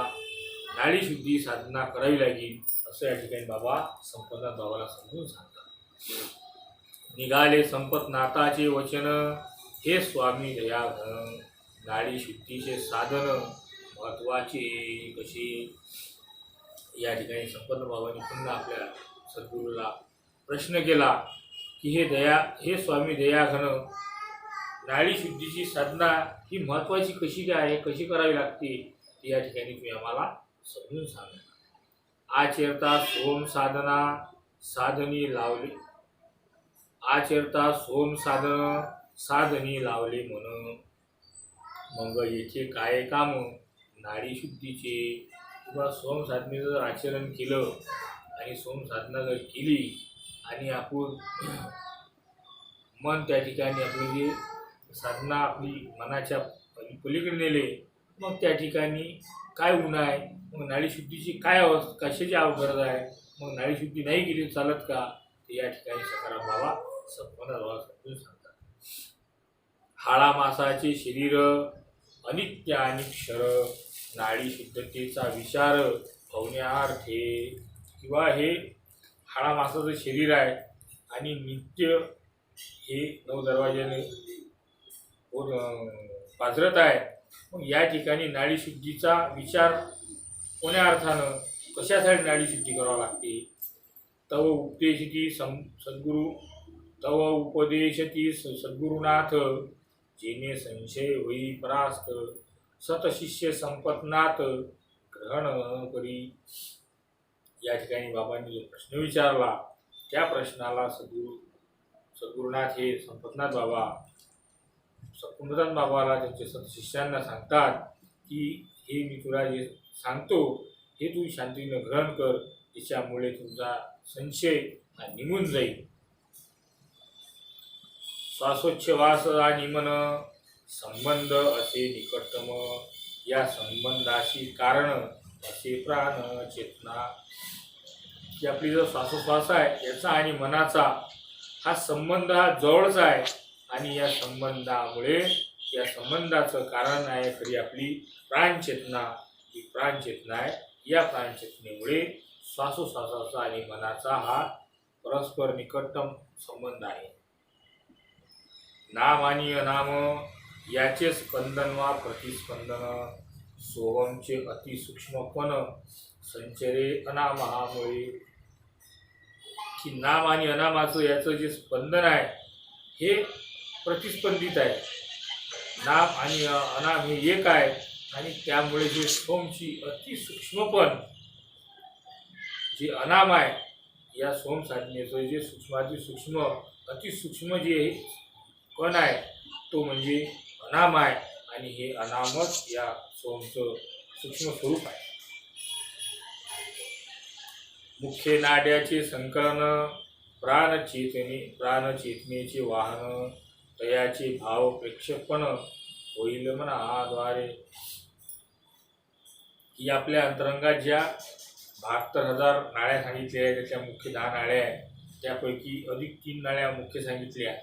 नाडीशुद्धी साधना करावी लागेल, असं या ठिकाणी बाबा संपतनाथ बाबाला समजून सांगतात। निघाले संपतनाथाचे वचन, हे स्वामी दयाघन, नाडीशुद्धीचे साधन महत्वाचे कसे। या ठिकाणी संपतनाथ बाबांनी पुन्हा आपल्या सद्गुरूला प्रश्न केला की हे स्वामी दयाघन, नाडीशुद्धीची साधना ही महत्वाची कशी करावी लागते, या ठिकाणी तुम्ही आम्हाला समजून सांगा। आचरता सोम साधनी लावले मन, मग येथे काय काम नाडीशुद्धीचे। किंवा सोम साधनेचं जर आचरण केलं आणि सोम साधना जर केली आणि आपण मन त्या ठिकाणी आपली जी साधना आपली मनाच्या पलीकडे नेले, मग त्या ठिकाणी काय गुन्हा आहे, मग नाडीशुद्धीची कशाची गरज आहे, मग नाडीशुद्धी नाही केली चालत का, ते या ठिकाणी सकाराम बाबा संपतनाथ बाबा समजून सांगतात। हाळा मासाचे शरीर अनित्य आणि क्षर, नाडी शुद्धतेचा विचार होण्यार्थे। किंवा हे हाडामासाचं शरीर आहे आणि नित्य हे नवदरवाज्याने पाझरत आहे. मग या ठिकाणी नाडीशुद्धीचा विचार कोण्या अर्थानं, कशासाठी नाडीशुद्धी करावी लागते? तव उपदेशती सद्गुरू, तव उपदेशती सद्गुरुनाथ, जेणे संशय होई परास्त, सतशिष्य संपतनाथ ग्रहण करी. या ठिकाणी बाबांनी जो प्रश्न विचारला त्या प्रश्नाला सद्गुरुनाथ हे संपतनाथ बाबाला त्यांच्या सतशिष्यांना सांगतात की हे मी तुला जे सांगतो हे तू शांतीने ग्रहण कर, त्याच्यामुळे तुमचा संशय हा निघून जाईल. श्वासोच्छवास आणि मन संबंध असे निकटतम, या संबंधाशी कारण असे प्राण चेतना. की आपली जो श्वासोश्वास आहे याचा आणि मनाचा हा संबंध हा जवळचा आहे आणि या संबंधामुळे, या संबंधाचं कारण आहे खरी आपली प्राणचेतना. ही प्राणचेतना आहे. या प्राणचेतनेमुळे श्वासोश्वासाचा आणि मनाचा हा परस्पर निकटतम संबंध आहे. नाम आणि अनाम याचे स्पंदन वा प्रतिस्पंदन, सोहमचे अतिसूक्ष्मपण संचरे अनामामुळे. की नाम आणि अनामाचं याचं जे स्पंदन आहे हे प्रतिस्पंदित आहे. नाम आणि अनाम हे एक आहे आणि त्यामुळे जे सोमची अतिसूक्ष्मपण, जे अनाम आहे या सोम साधनेचं जे सूक्ष्मातिसूक्ष्म अतिसूक्ष्म जे कण आहे तो म्हणजे अनाम आहे आणि हे अनामच या सोमचं सूक्ष्म स्वरूप आहे. मुख्य नाड्याचे संकलन, प्राणचेतनेचे वाहन, तयाचे भाव प्रेक्षेपण होईल मनाद्वारे. की आपल्या अंतरंगात ज्या 72,000 नाड्या सांगितल्या आहेत त्याच्या मुख्य 10 नाड्या आहेत, त्यापैकी अधिक 3 नाड्या मुख्य सांगितल्या.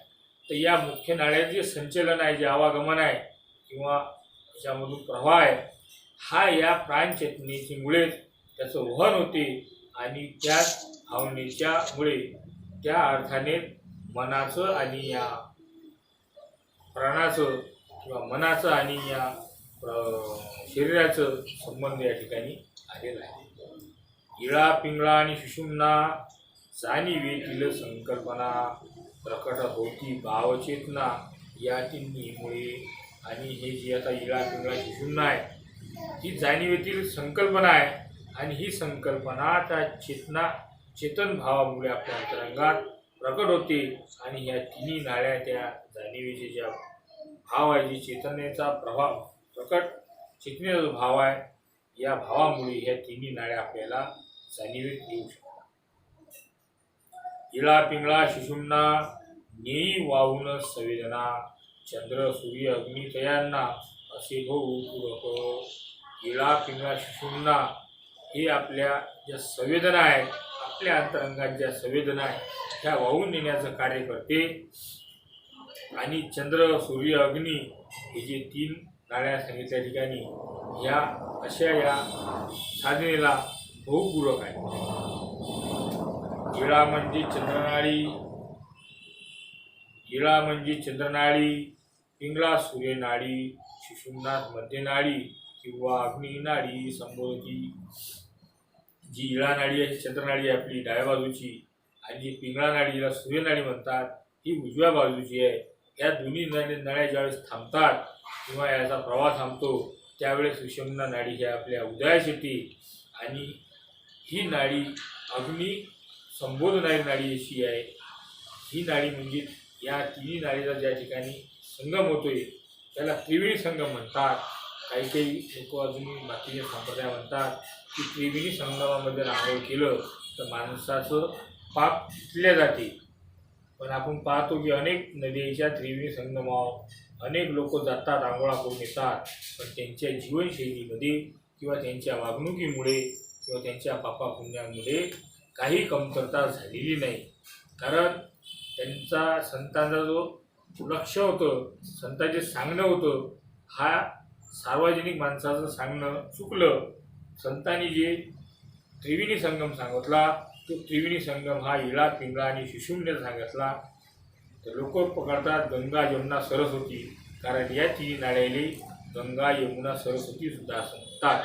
तर या मुख्य नाड्याचे जे संचलन आहे, जे आवागमन आहे किंवा त्याच्यामधून प्रवाह आहे, हा या प्राणचेतनेमुळेच त्याचं वहन होते आणि त्या भावनेच्यामुळे त्या अर्थाने मनाचं आणि या प्राणाचं किंवा मनाचं आणि या शरीराचं संबंध या ठिकाणी आलेला आहे. इळा पिंगळा आणि सुषुम्ना जाणीवेतील संकल्पना, प्रकट होती भावचेतना या तिन्हीमुळे. आणि हे जी आता इळा पिंगळा सुषुम्ना आहे ही जाणीवेतील संकल्पना आहे आणि ही संकल्पना त्या चेतन भावामुळे आपल्या अंतरंगात प्रकट होते आणि ह्या तिन्ही नाड्या त्या जाणीवेचे ज्या भाव आहे, जी चेतनेचा प्रभाव प्रकट चेतनेचा जो भाव आहे या भावामुळे ह्या तिन्ही नाड्या आपल्याला जाणीवेत येऊ शकतात. इळा पिंगळा सुषुम्ना नेई वाहून संवेदना, चंद्र सूर्य अग्नी तयांना असे भाऊ पूरक. इळा पिंगळा सुषुम्ना हे आपल्या ज्या संवेदना आहेत, आपल्या अंतरंगात ज्या संवेदना आहेत ह्या वाहून नेण्याचं कार्य करते. आणि चंद्र सूर्य अग्नी हे जे 3 नाड्या सांगितल्या ठिकाणी ह्या अशा या साधनेला बहुपूरक आहे. इळा म्हणजे चंद्रनाडी, पिंगळा सूर्यनाडी, सुषुम्ना मध्यनाडी किंवा अग्निनाडी संबोधती. जी इळा नाडी आहे चंद्रनाडी आहे आपली डाव्या बाजूची, आणि जी पिंगळा नाडीला सूर्यनाडी म्हणतात ही उजव्या बाजूची आहे. या दोन्ही नाड्या ज्यावेळेस थांबतात किंवा याचा प्रवाह थांबतो त्यावेळेस सुषुम्ना नाडी ही आपल्या उदयास येते आणि ही नाडी अग्नी संबोधणारी नाडी अशी आहे. ही नाडी म्हणजे या तिन्ही नाडीचा ज्या ठिकाणी संगम होतोय त्याला त्रिवेणी संगम म्हणतात. काही लोक अजूनही बाकीचे संप्रदाय म्हणतात की त्रिवेणी संगमामध्ये आंघोळ केलं तर माणसाचं पाप धुतले जाते. पण आपण पाहतो की अनेक नद्यांच्या त्रिवेणी संगमावर अनेक लोक जातात, आंघोळा करून येतात, पण त्यांच्या जीवनशैलीमध्ये किंवा त्यांच्या वागणुकीमुळे किंवा त्यांच्या पापापुण्यामुळे काही कमतरता झालेली नाही. कारण त्यांचा संतांचा जो लक्ष होतं, संतांचे सांगणं होतं, हा सार्वजनिक माणसाचं सांगणं चुकलं. संतांनी जे त्रिवेणी संगम सांगितला. तो त्रिवेणी संगम हा इळा पिंगळा आणि शिशुम्ने सांगितला. तर लोक पकडतात गंगा यमुना सरस्वती, कारण या तिन्ही नाळ्याले गंगा यमुना सरस्वती सुद्धा असं म्हणतात.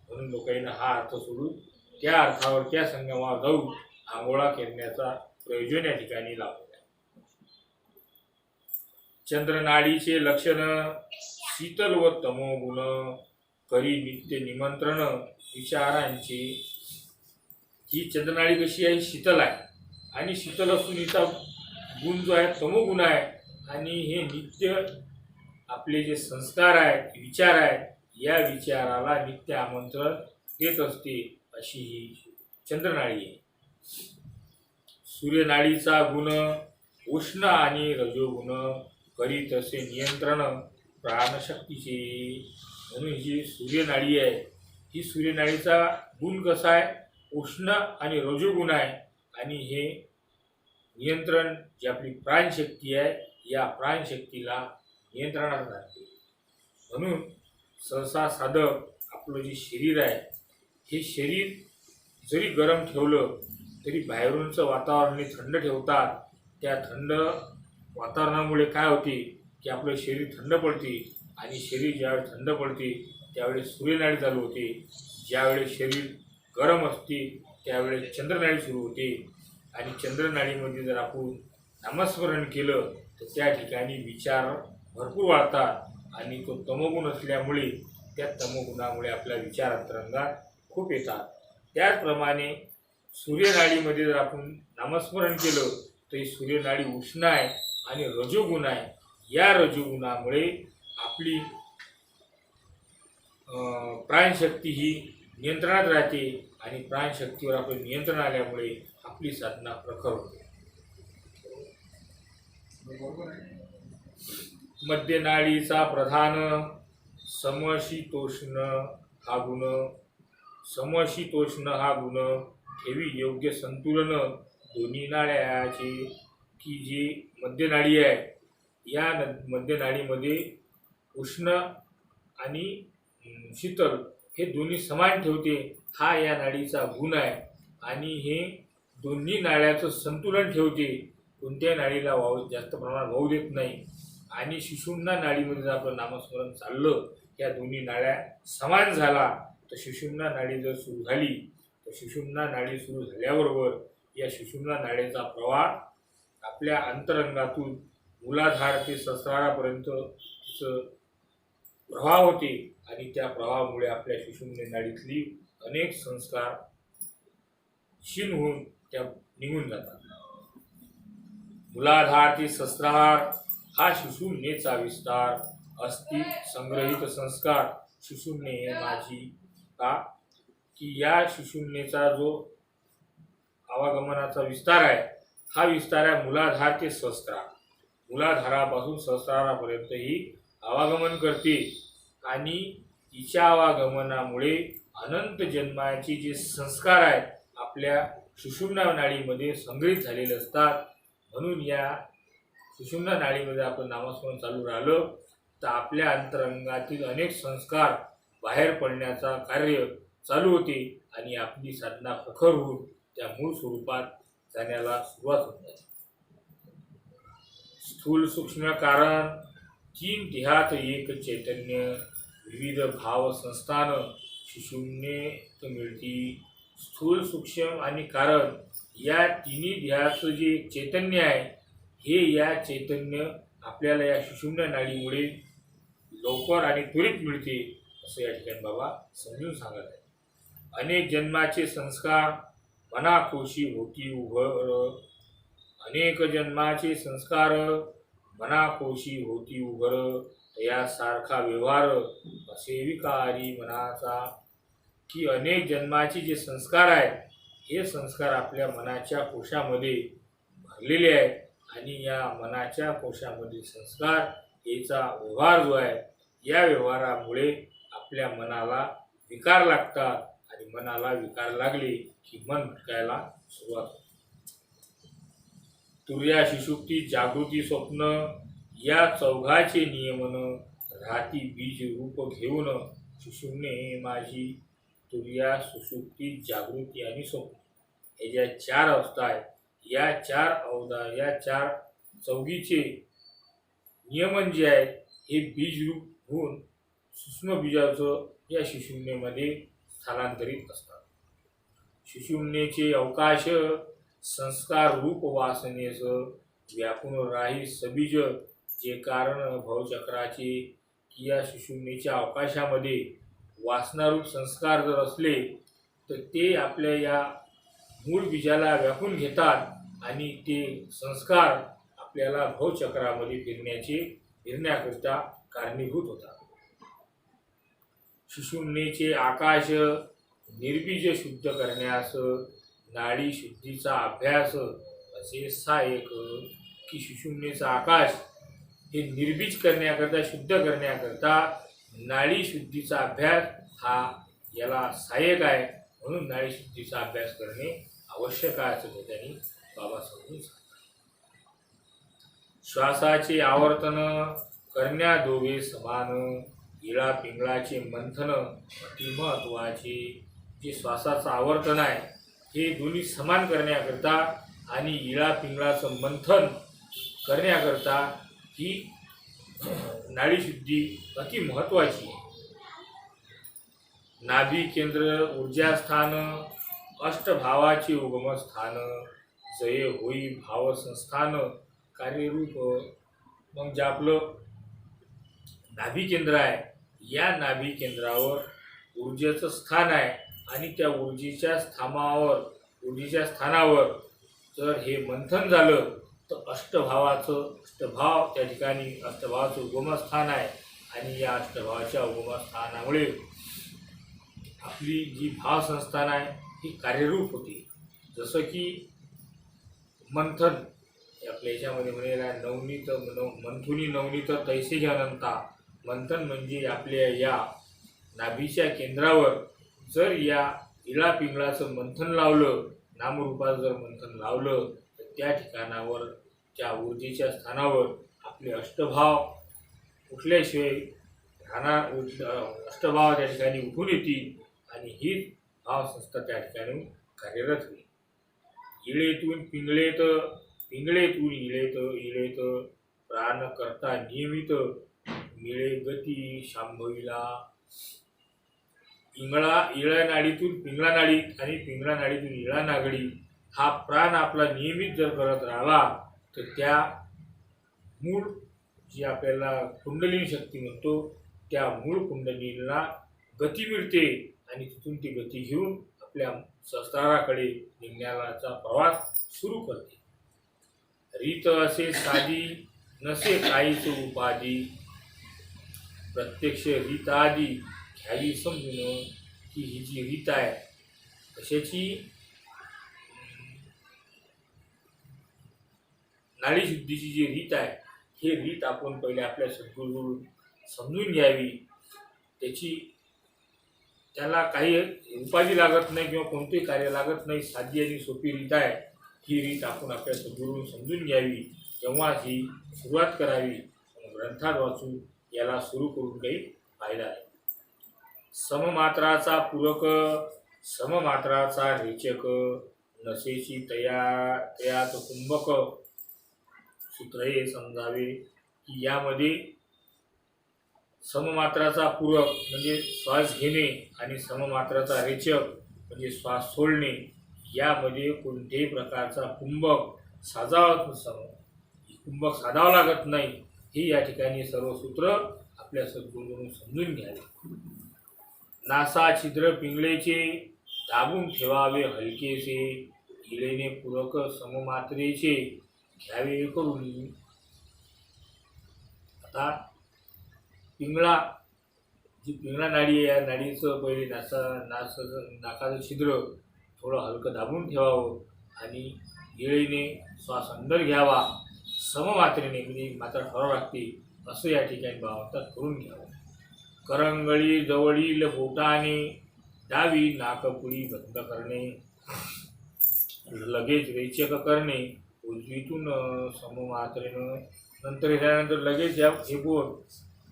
म्हणून लोकांना हा अर्थ सोडून त्या अर्थावर त्या संगमावर जाऊन आंघोळा करण्याचा प्रयोजन या ठिकाणी लावला. चंद्रनाळीचे लक्षण शीतल व तमोगुण, करी नित्य निमंत्रण विचारांचे. ही चंद्रनाळी कशी आहे? शीतल आहे, आणि शीतल असून हिचा गुण जो आहे तमोगुण आहे, आणि हे नित्य आपले जे संस्कार आहेत, विचार आहेत, या विचाराला नित्य आमंत्रण देत असते, अशी ही चंद्रनाळी आहे. सूर्यनाळीचा गुण उष्ण आणि रजोगुण, करी तसे नियंत्रण प्राणशक्तीचे. म्हणून ही सूर्यनाळी आहे. ही सूर्यनाळीचा गुण कसा आहे? उष्ण आणि रजोगुण आहे, आणि हे नियंत्रण जी आपली प्राणशक्ती आहे, या प्राणशक्तीला नियंत्रणात राहते. म्हणून सहसा साधक आपलं जे शरीर आहे, हे शरीर जरी गरम ठेवलं तरी बाहेरूनचं वातावरण थंड ठेवतात. त्या थंड वातावरणामुळे काय होते की आपलं शरीर थंड पडते, आणि शरीर ज्यावेळी थंड पडते त्यावेळेस सूर्यनाडी चालू होते. ज्यावेळेस शरीर गरम असते त्यावेळेस चंद्रनाडी सुरू होते, आणि चंद्रनाडीमध्ये जर आपण नामस्मरण केलं तर त्या ठिकाणी विचार भरपूर वाढतात, आणि तो तमोगुण असल्यामुळे त्या तमोगुणामुळे आपल्या विचार अंतरंगात खूप येतात. त्याचप्रमाणे सूर्यनाडीमध्ये जर आपण नामस्मरण केलं तर ही सूर्यनाडी उष्ण आहे आणि रजोगुण आहे. या रजोगुणामुळे आपली प्राणशक्ती ही नियंत्रणात राहते, आणि प्राणशक्तीवर आपलं नियंत्रण आल्यामुळे आपली साधना प्रखर होते. मध्यनाळीचा प्रधान समशीतोष्ण हा गुण. समशीतोष्ण हा गुण ठेवी योग्य संतुलन दोन्ही नाळ्याचे. की जी मध्यनाळी आहे, या मध्यनाळीमध्ये उष्ण आणि शीतल हे दोन्ही समान ठेवते. हा या नाडीचा गुण आहे, आणि हे दोन्ही नाळ्याचं संतुलन ठेवते. कोणत्या नाडीला जास्त प्रमाणात वाहू देत नाही. आणि सुषुम्ना नाडीमध्ये जर आपलं नामस्मरण चाललं, या दोन्ही नाड्या समान झाला तर सुषुम्ना नाडी जर सुरू झाली तर सुषुम्ना नाडी सुरू झाल्याबरोबर या सुषुम्ना नाडीचा प्रवाह आपल्या अंतरंगातून मूलाधार ते सहस्रारापर्यंत तिचं प्रवाह होते, आणि त्या प्रवाहामुळे आपल्या सुषुम्ना नाडीतली अनेक संस्कार क्षीण होऊन त्या निघून जातात. मूलाधार ते सहस्रार हा सुषुम्नेचा विस्तार. अस्थि संग्रहित संस्कार सुषुम्ने माझी का. की या सुषुम्नेचा जो आवागमनाचा विस्तार आहे, हा विस्तार आहे मूलाधार ते सहस्रार. मूलाधारापासून सहस्रारापर्यंत ही आवागमन करते, आणि तिच्या आवागमनामुळे अनंत जन्माचे जे संस्कार आहेत आपल्या सुषुम्ना नाडीमध्ये संग्रहित झालेले असतात. म्हणून या सुषुम्ना नाडीमध्ये आपण नामस्मरण चालू राहिलं तर आपल्या अंतरंगातील अनेक संस्कार बाहेर पडण्याचा कार्य चालू होते, आणि आपली साधना प्रखर होऊन त्या मूळ स्वरूपात जाण्याला सुरुवात होते. स्थूल सूक्ष्म कारण तीन देहात एक चैतन्य. विविध भाव संस्थान सुषुम्नेत मिळती. स्थूल सूक्ष्म आणि कारण या तिन्ही देहाचं जे चैतन्य आहे, हे या चैतन्य आपल्याला या सुषुम्ना नाडीमुळे लवकर आणि त्वरित मिळते, असं या ठिकाणी बाबा समजून सांगत आहे. अनेक जन्माचे संस्कार मनाकोशी होती उघर. अनेक जन्माचे संस्कार मनाकोशी होती उघर. यासारखा व्यवहार असे विकारी मनाचा. की अनेक जन्माचे जे संस्कार आहेत, हे संस्कार आपल्या मनाच्या कोशामध्ये भरलेले आहेत, आणि या मनाच्या कोशामध्ये संस्कार याचा व्यवहार जो आहे, या व्यवहारामुळे आपल्या मनाला विकार लागतात, आणि मनाला विकार लागले की मन भटकायला सुरुवात होते. तुर्या सुषुप्ती जागृती स्वप्न या चौघाचे नियमन. राहती बीज रूप घेऊन सुषुम्ने माझी. तुर्या, सुषुप्ती, जागृती आणि स्वप्न हे ज्या 4 अवस्था आहेत, या 4 चौघीचे नियमन जे आहे हे बीजरूप होऊन सूक्ष्म बीजाचं या सुषुम्नेमध्ये स्थलांतरित असतात. सुषुम्नेचे अवकाश संस्कार रूप वासनेचं व्यापून राही सबीज जे कारण भवचक्राचे की या सुषुम्नेच्या अवकाशामध्ये वासनारूप संस्कार जर असले तर ते आपल्या या मूळ बीजाला व्यापून घेतात आणि ते संस्कार आपल्याला भवचक्रामध्ये फिरण्याकरिता कारणीभूत होतात. सुषुम्नेचे आकाश निर्बीज शुद्ध करण्यास नाडी शुद्धीचा अभ्यास असे सहाय्यक की सुषुम्नेचा आकाश हे निर्बीज करण्याकरता, शुद्ध करण्याकरता नाडी शुद्धीचा अभ्यास हा याला सहाय्यक आहे. म्हणून नाडी शुद्धीचा अभ्यास करणे आवश्यक आहे असं त्यांनी बाबा समजून सांगतात. श्वासाचे आवर्तन करण्या दोघे समान इळा पिंगळाचे मंथन अति महत्वाचे. जे श्वासाचं आवर्तन आहे हे दोन्ही समान करण्याकरता आणि इळा पिंगळाचं मंथन करण्याकरता ही नाडीशुद्धी अति महत्वाची आहे. नाभी केंद्र ऊर्जास्थान अष्टभावाचे उगमस्थान जय होई भाव संस्थान कार्यरूप. मग जे आपलं नाभी केंद्र आहे या नाभी केंद्रावर ऊर्जेचं स्थान आहे आणि त्या ऊर्जेच्या स्थानावर जर हे मंथन झालं तर अष्टभाव त्या ठिकाणी अष्टभावाचं उगमस्थान आहे आणि या अष्टभावाच्या उगमस्थानामुळे आपली जी भाव संस्थान आहे ही कार्यरूप होते. जसं की मंथन आपल्या याच्यामध्ये म्हणेला नवनीत मंथुनी नवनीत तैसे अनंता. मंथन म्हणजे आपल्या या नाभीच्या केंद्रावर जर या इळा पिंगळाचं मंथन लावलं, नामरूपाचं जर मंथन लावलं तर त्या ठिकाणावर त्या ऊर्जेच्या स्थानावर आपले अष्टभाव उठल्याशिवाय राहणार. अष्टभाव त्या ठिकाणी उठून येतील आणि हीच भावसंस्था त्या ठिकाणी कार्यरत होईल. इळेतून पिंगळेत, पिंगळेतून इळेत प्राण करता नियमित मिळे गती शांभवीला. इळा नाडीतून पिंगळा नाडी आणि पिंगळा नाडीतून इळा नागडी हा प्राण आपला नियमित जर करत राहिला तर त्या मूळ जी आपल्याला कुंडलिनी शक्ती म्हणतो त्या मूळ कुंडलिनीला गती मिळते आणि तिथून ती गती घेऊन आपल्या सहस्राराकडे निघण्याचा प्रवास सुरू करते. रीत असे साधी नसे काहीच उपाधी प्रत्यक्ष रीत आधी घ्यावी समजून की ही जी रीत आहे कशाची नाडीशुद्धीची जी रीत आहे ही रीत आपण पहिले आपल्या सद्गुरूकडून समजून घ्यावी. त्याला काही उपाधी लागत नाही किंवा कोणतेही कार्य लागत नाही. साधी आणि सोपी रीत आहे. ही रीत आपण आपल्या सद्गुरूकडून समजून घ्यावी. तेव्हा ही सुरुवात करावी. ग्रंथात वाचून याला सुरू करून काही फायदा आहे. सममात्राचा पूरक सममात्राचा रेचक नसेची तयात कुंभक सूत्र हे समजावे की यामध्ये सममात्राचा पूरक म्हणजे श्वास घेणे आणि सममात्राचा रेचक म्हणजे श्वास सोडणे यामध्ये कोणत्याही प्रकारचा कुंभक साधावा लागत नाही. हे या ठिकाणी सर्व सूत्र आपल्या सद्गुरूंकडून समजून घ्यावे. नासा छिद्र पिंगळेचे दाबून ठेवावे हलकेसे इळेने पूरक सममात्रेचे घ्यावे करून. आता पिंगळा नाडी आहे या नाडीचं पहिले नाकाचं छिद्र थोडं हलकं दाबून ठेवावं आणि इळेने श्वास अंदर घ्यावा. सममात्रेने म्हणजे मात्रा ठरावं लागते असं या ठिकाणी भावार्थात करून घ्यावं. करंगळी जवळील बोटाने डावी नाकपुडी बंद करणे लगेच रेचक करणे उजवीतून सममात्रेनं. नंतर ह्यानंतर लगेच हे बोट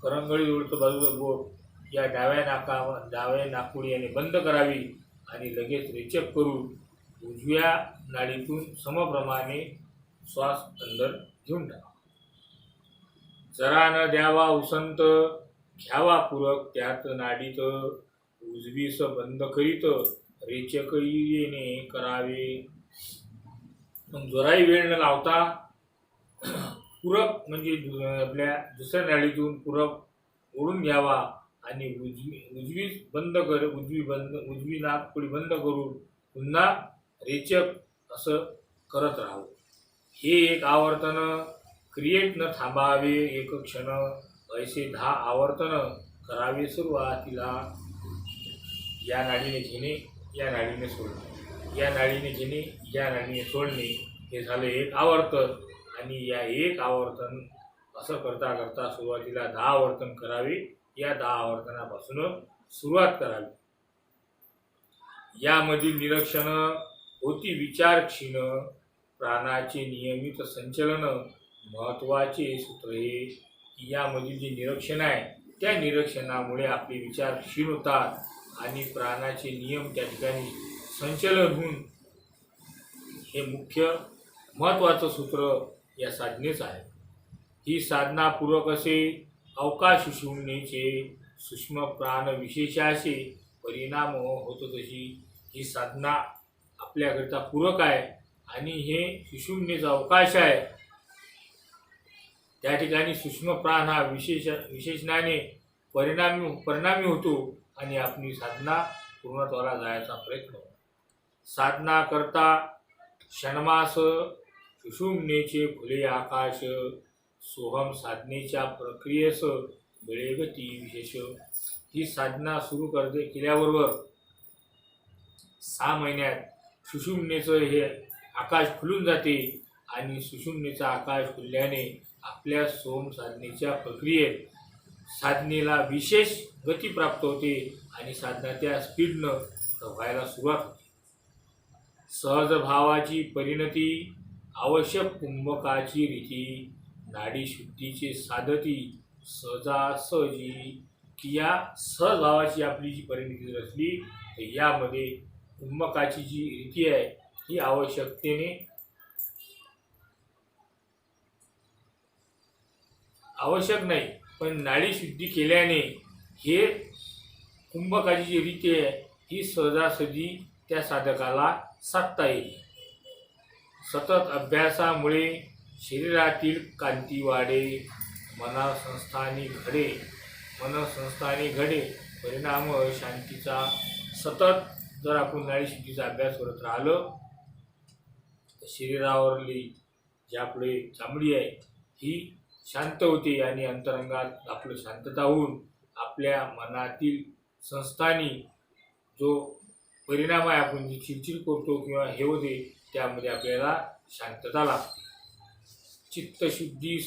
करंगळी जवळचं बाजूचं बोट या डाव्या नाकपुडी याने बंद करावी आणि लगेच रेचक करून उजव्या नाडीतून समप्रमाणे श्वास अंदर घेऊन टाका. जरा न द्यावा उसंत, घ्यावा पूरक त्यात नाडीत, उजवीस बंद करीत रेचक येणे करावे. मग जोराही वेळ न लावता पूरक म्हणजे आपल्या दुसऱ्या नाडीतून पूरक ओढून घ्यावा आणि उजवी नाकपुडी बंद करून पुन्हा रेचक असं करत राहावं. हे एक आवर्तन क्रियेत न थांबावे. एक क्षण ऐसे 10 आवर्तन करावे. सुरुवातीला या नाडीने घेणे, या नाडीने सोडणे, या नाडीने घेणे, या नाडीने सोडणे. हे झालं एक आवर्तन. आणि या एक आवर्तन असं करता करता सुरुवातीला 10 आवर्तन करावे. या 10 आवर्तनापासून सुरुवात करावी. यामधील निरीक्षण होती विचार क्षीण, प्राणाचे नियमित संचलन. महत्त्वाचे सूत्र हे की यामधील जे निरीक्षण आहे त्या निरीक्षणामुळे आपले विचार क्षीण होतात आणि प्राणाचे नियम त्या ठिकाणी संचलन होऊन हे मुख्य महत्त्वाचं सूत्र या साधनेच आहे. ही साधना पूरक असे अवकाश शून्येचे सूक्ष्म प्राण विशेषाचे परिणाम होतो. तशी ही साधना आपल्याकरिता पूरक आहे आणि हे सुषुम्नेचा अवकाश आहे. त्या ठिकाणी सूक्ष्म प्राण हा विशेषणाने परिणामी होतो आणि आपली साधना पूर्णत्वाला जायचा प्रयत्न होतो. साधना करता क्षणमास सुषुम्नेचे खुले आकाश, सोहम साधनेच्या प्रक्रियेस वेळे गती विशेष. ही साधना सुरू केल्याबरोबर 6 महिन्यात सुषुम्नेचं हे आकाश खुलून जाते आणि सुषुम्नेचा आकाश खुलल्याने आपल्या सोम साधनेच्या प्रक्रियेत साधनेला विशेष गती प्राप्त होते आणि साधना त्या स्पीडनं व्हायला सुरुवात होते. सहज भावाची परिणती, आवश्यक कुंभकाची रीती, नाडी शुद्धीचे साधती सहजासहजी. की या सहज भावाची आपली जी परिणती जर असली तर यामध्ये कुंभकाची जी रीती आहे ही आवश्यक नाही, पण नाडी शुद्धी केल्याने हे कुंभकाची जी रीती आहे ही सहजासहजी त्या साधकाला साधता येईल. सतत अभ्यासामुळे शरीरातील कांती वाढे, मनसंस्थानी घडे. परिणाम शांतीचा. सतत जर आपण नाडी शुद्धीचा अभ्यास करत राहिलं तर शरीरावरली जी आपली चामडी आहे ही शांत होते आणि अंतरंगात आपलं शांतता होऊन आपल्या मनातील संस्थानी जो परिणाम आहे, आपण जी चिडचिड करतो किंवा हे होते त्यामध्ये आपल्याला शांतता लागते. चित्तशुद्धी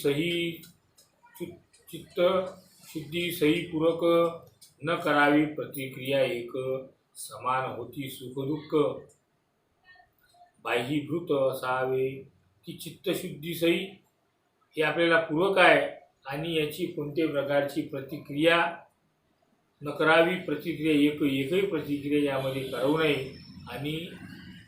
सही पूरक न करावी. प्रतिक्रिया एक समान होती सुखदुःख. बाह्यभूत असावे. की चित्तशुद्धी सही हे आपल्याला पूरक आहे आणि याची कोणत्याही प्रकारची प्रतिक्रिया न करावी. प्रतिक्रिया एकही प्रतिक्रिया यामध्ये करू नये आणि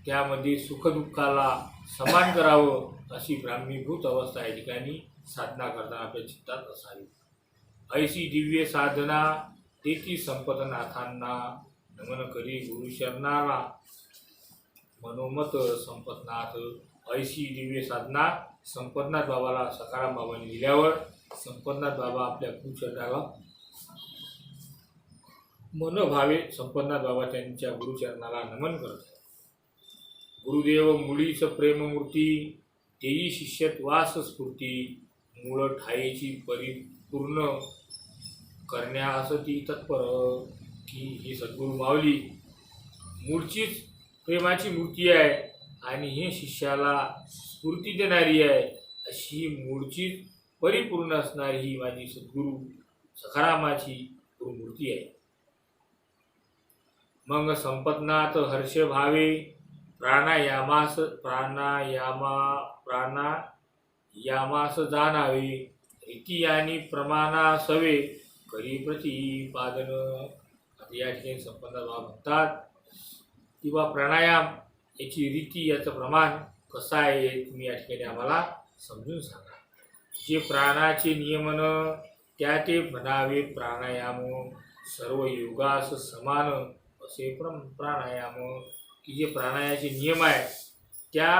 त्यामध्ये सुखदुःखाला समान करावं अशी ब्राह्मीभूत अवस्था या ठिकाणी साधना करताना आपल्या चित्तात असावी. ऐशी दिव्य साधना तेथी संपतनाथांना, नमन करी गुरुशरणाला मनोमत संपतनाथ. ऐशी दिव्य साधना संपतनाथ बाबाला सकाराम बाबांनी दिल्यावर संपतनाथ बाबा आपल्या गुरुचरणाला मनोभावे संपतनाथ बाबा त्यांच्या गुरुचरणाला नमन करतात. गुरुदेव मुळीच प्रेममूर्ती, तेही शिष्यत्वास स्फूर्ती. मूळ ठाईची परिपूर्ण करण्यासाठी तत्पर. की ही सद्गुरू माऊली मूळचीच प्रेमाची मूर्ती आहे आणि हे शिष्याला स्फूर्ती देणारी आहे. अशी मूळचीच परिपूर्ण असणारी ही माझी सद्गुरू सखारामाची गुरुमूर्ती आहे. मग संपतनाथ हर्ष भावे, प्राणायामास जाणावे. रीती आणि प्रमाणासवे करी प्रतिपादन. आता या ठिकाणी संपन्न भाव म्हणतात किंवा प्राणायाम याची रीती याचं प्रमाण कसं आहे हे तुम्ही या ठिकाणी आम्हाला समजून सांगा. जे प्राणाचे नियमन त्या ते म्हणावे प्राणायाम, सर्व योगास समान असे प्राणायाम. की जे प्राणायामाचे नियम आहे त्या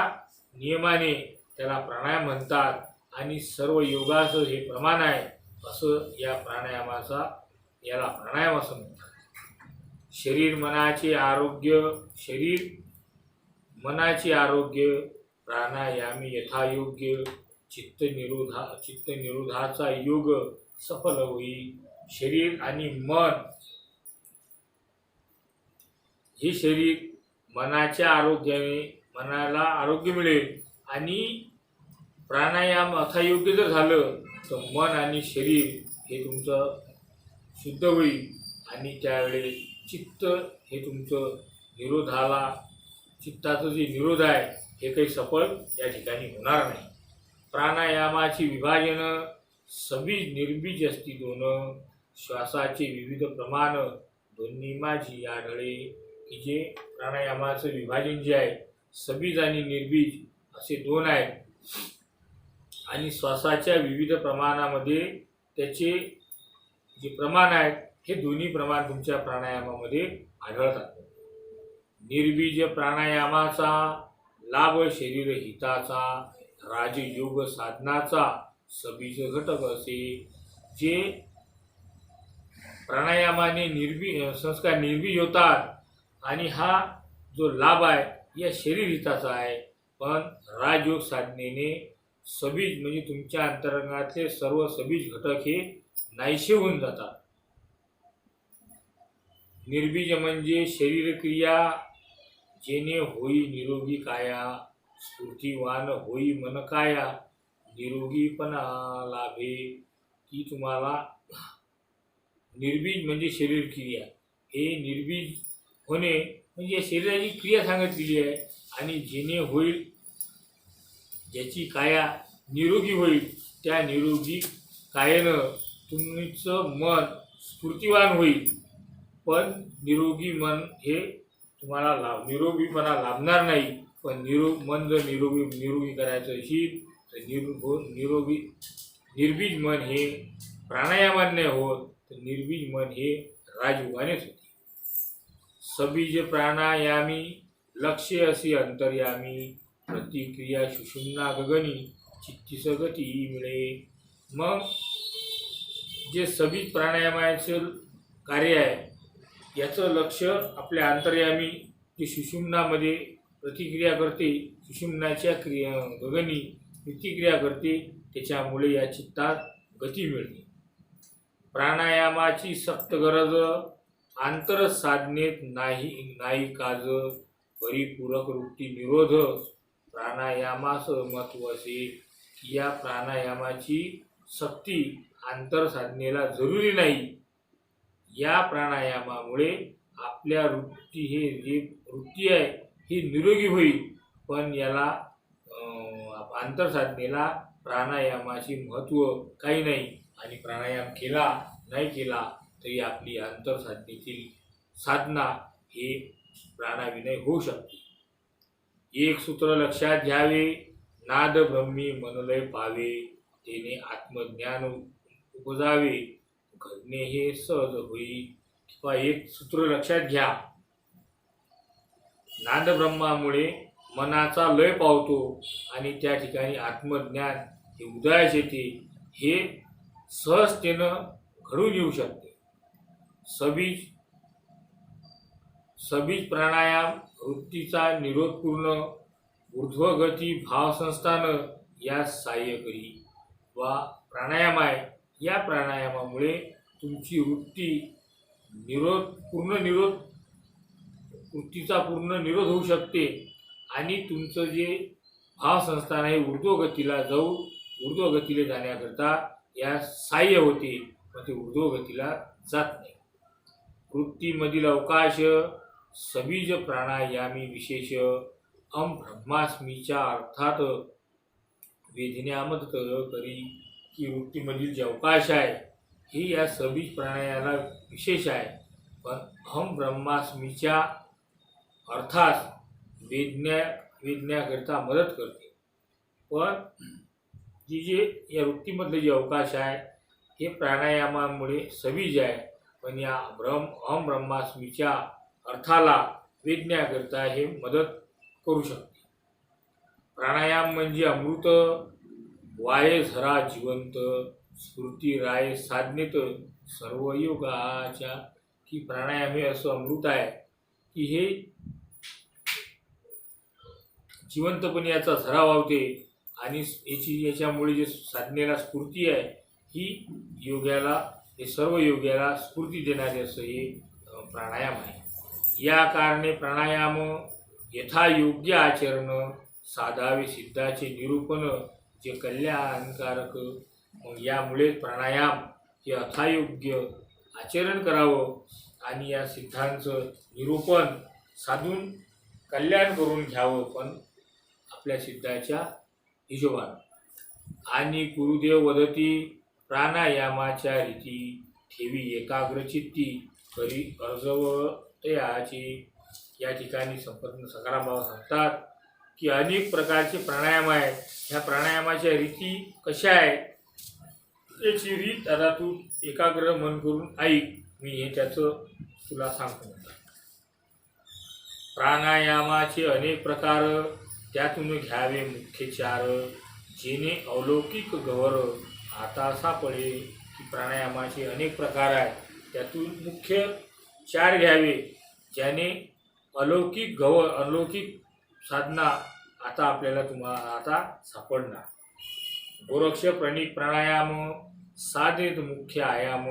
नियमाने त्याला प्राणायाम म्हणतात आणि सर्व योगास हे प्रमाण आहे असं या प्राणायामाचा याला प्राणायाम असं म्हणतात. शरीर मनाचे आरोग्य प्राणायामी यथायोग्य चित्तनिरोधाचा योग सफल होई. शरीर आणि मन हे शरीर मनाच्या आरोग्याने मनाला आरोग्य मिळेल आणि प्राणायाम यथायोग्य जर झालं तर मन आणि शरीर हे तुमचं शुद्ध होईल आणि त्यावेळी चित्त हे तुमचं चित्ताचं जे निरोध आहे हे काही सफल या ठिकाणी होणार नाही. प्राणायामाची विभाजन सबीज निर्बीज असती दोन. श्वासाचे विविध प्रमाण दोन्ही माझी आढळे. की जे प्राणायामाचं विभाजन जे आहे सबीज आणि निर्बीज असे दोन आहेत आणि श्वासाच्या विविध प्रमाणामध्ये त्याचे जे प्रमाण आहेत हे दोन्ही प्रमाण तुमच्या प्राणायामामध्ये आढळतात. निर्बीज प्राणायामाचा लाभ शरीर हिताचा राजयोग साधनाचा सबीज घटक असे. जे प्राणायामाने संस्कार निर्बीज होतात आणि हा जो लाभ आहे या शरीर हिताचा आहे. पण राजयोग साधनेने सबीज म्हणजे तुमच्या अंतरंगातले सर्व सबीज घटक हे नाहीसे होऊन जातात. निर्बीज म्हणजे शरीर क्रिया जेणे होई निरोगी काया, स्फूर्तिवान होई मन काया, निरोगीपणा लाभे. की तुम्हाला निर्बीज म्हणजे शरीर क्रिया, हे निर्बीज होणे म्हणजे शरीराची क्रिया सांगितलेली आहे आणि जेणे होईल ज्याची काया निरोगी होईल त्या निरोगी कायेनं तुमचं मन स्फूर्तिवान होईल. पण निरोगी मन हे तुम्हाला निरोगीपणा लाभणार नाही. पण मन जर निरोगी करायचं असेल तर निर्बीज मन हे प्राणायामाने होत तर निर्बीज मन हे राजयोगानेच होते. सबीज प्राणायामी लक्ष्य असे अंतर्यामी, प्रतिक्रिया सुषुम्ना गगनी चित्तीस गती मिळे. मग जे सबीज प्राणायामाचं कार्य आहे याचं लक्ष आपल्या अंतर्यामी जे सुषुम्नामध्ये प्रतिक्रिया करते, सुषुम्नाच्या गगनी प्रतिक्रिया करते, त्याच्यामुळे या चित्तात गती मिळते. प्राणायामाची सक्त गरज आंतर साधनेत नाही काज, परिपूरक वृत्ती निरोध प्राणायामास महत्व असे. की या प्राणायामाची सक्ती आंतर साधनेला जरुरी नाही. या प्राणायामामुळे आपल्या वृत्ती आहे ही निरोगी होईल. पण याला आंतर साधनेला प्राणायामाची महत्त्व काही नाही आणि प्राणायाम केला नाही केला तरी आपली आंतर साधनेतील साधना हे प्राणाविनय होऊ शकते. एक सूत्र लक्षात घ्यावे, नाद ब्रह्मी मनलय पावे, तेने आत्मज्ञान उपजावे, घडणे हे सहज होई. किंवा एक सूत्र लक्षात घ्या, नाद ब्रह्मामुळे मनाचा लय पावतो आणि त्या ठिकाणी आत्मज्ञान हे उदयास येते. हे सहजतेनं घडून येऊ शकते. सबीज प्राणायाम वृत्तीचा निरोधपूर्ण ऊर्ध्वगती भावसंस्थान यास सहाय्य करी. वा प्राणायाम आहे या प्राणायामामुळे तुमची वृत्तीचा पूर्ण निरोध होऊ शकते आणि तुमचं जे भावसंस्थान आहे ऊर्ध्वगतीला जाण्याकरता या सहाय्य होते. पण ते ऊर्ध्वगतीला जात नाही. वृत्तीमधील अवकाश सबीज प्राणायामी विशेष ब्रह्मास्मीच्या अर्थात वेदन्या मदत करी. की वृत्तीमधील जे अवकाश आहे ही या सबीज प्राणायामाला विशेष आहे. पण अहम ब्रह्मास्मीच्या अर्थास वेदण्याकरिता मदत करते. पण जे या वृत्तीमधले जे अवकाश आहे हे प्राणायामामुळे सबीज आहे. पण या अहम ब्रह्मास्मीच्या अर्थाला वेदण्याकरिता हे मदत करू शकते. प्राणायाम म्हणजे अमृत वाये झरा जिवंत स्फूर्ती राय साधनेत सर्व योगाच्या. की प्राणायाम हे असं अमृत आहे की हे जिवंतपणे याचा झरा वावते आणि याच्यामुळे जे साधनेला स्फूर्ती आहे ही योग्याला हे सर्व योग्याला स्फूर्ती देणारे असं हे प्राणायाम आहे. या कारणे प्राणायाम यथायोग्य आचरण साधावे सिद्धाचे निरूपण जे कल्याणकारक. मग यामुळे प्राणायाम हे यथायोग्य आचरण करावं आणि या सिद्धांचं निरूपण साधून कल्याण करून घ्यावं पण आपल्या सिद्धाच्या हिशोबानं. आणि गुरुदेव वदती प्राणायामाच्या रीती ठेवी एकाग्रचित्ती करी अर्जवतयाची. या ठिकाणी संपन्न सकाराम बाबा सांगतात की अनेक प्रकारचे प्राणायाम आहेत. ह्या प्राणायामाच्या रीती कशा आहेत याची रीत आता तू एकाग्र मन करून ऐक. मी हे त्याचं तुला सांगतो. प्राणायामाचे अनेक प्रकार त्यातून घ्यावे मुख्य चार. जेणे अलौकिक गवर आता सापडे. की प्राणायामाचे अनेक प्रकार आहेत त्यातून मुख्य चार घ्यावे ज्याने अलौकिक साधना आता आपल्याला तुम्हाला आता सापडणार. गोरक्ष प्रणिक प्राणायाम साधेत मुख्य आयाम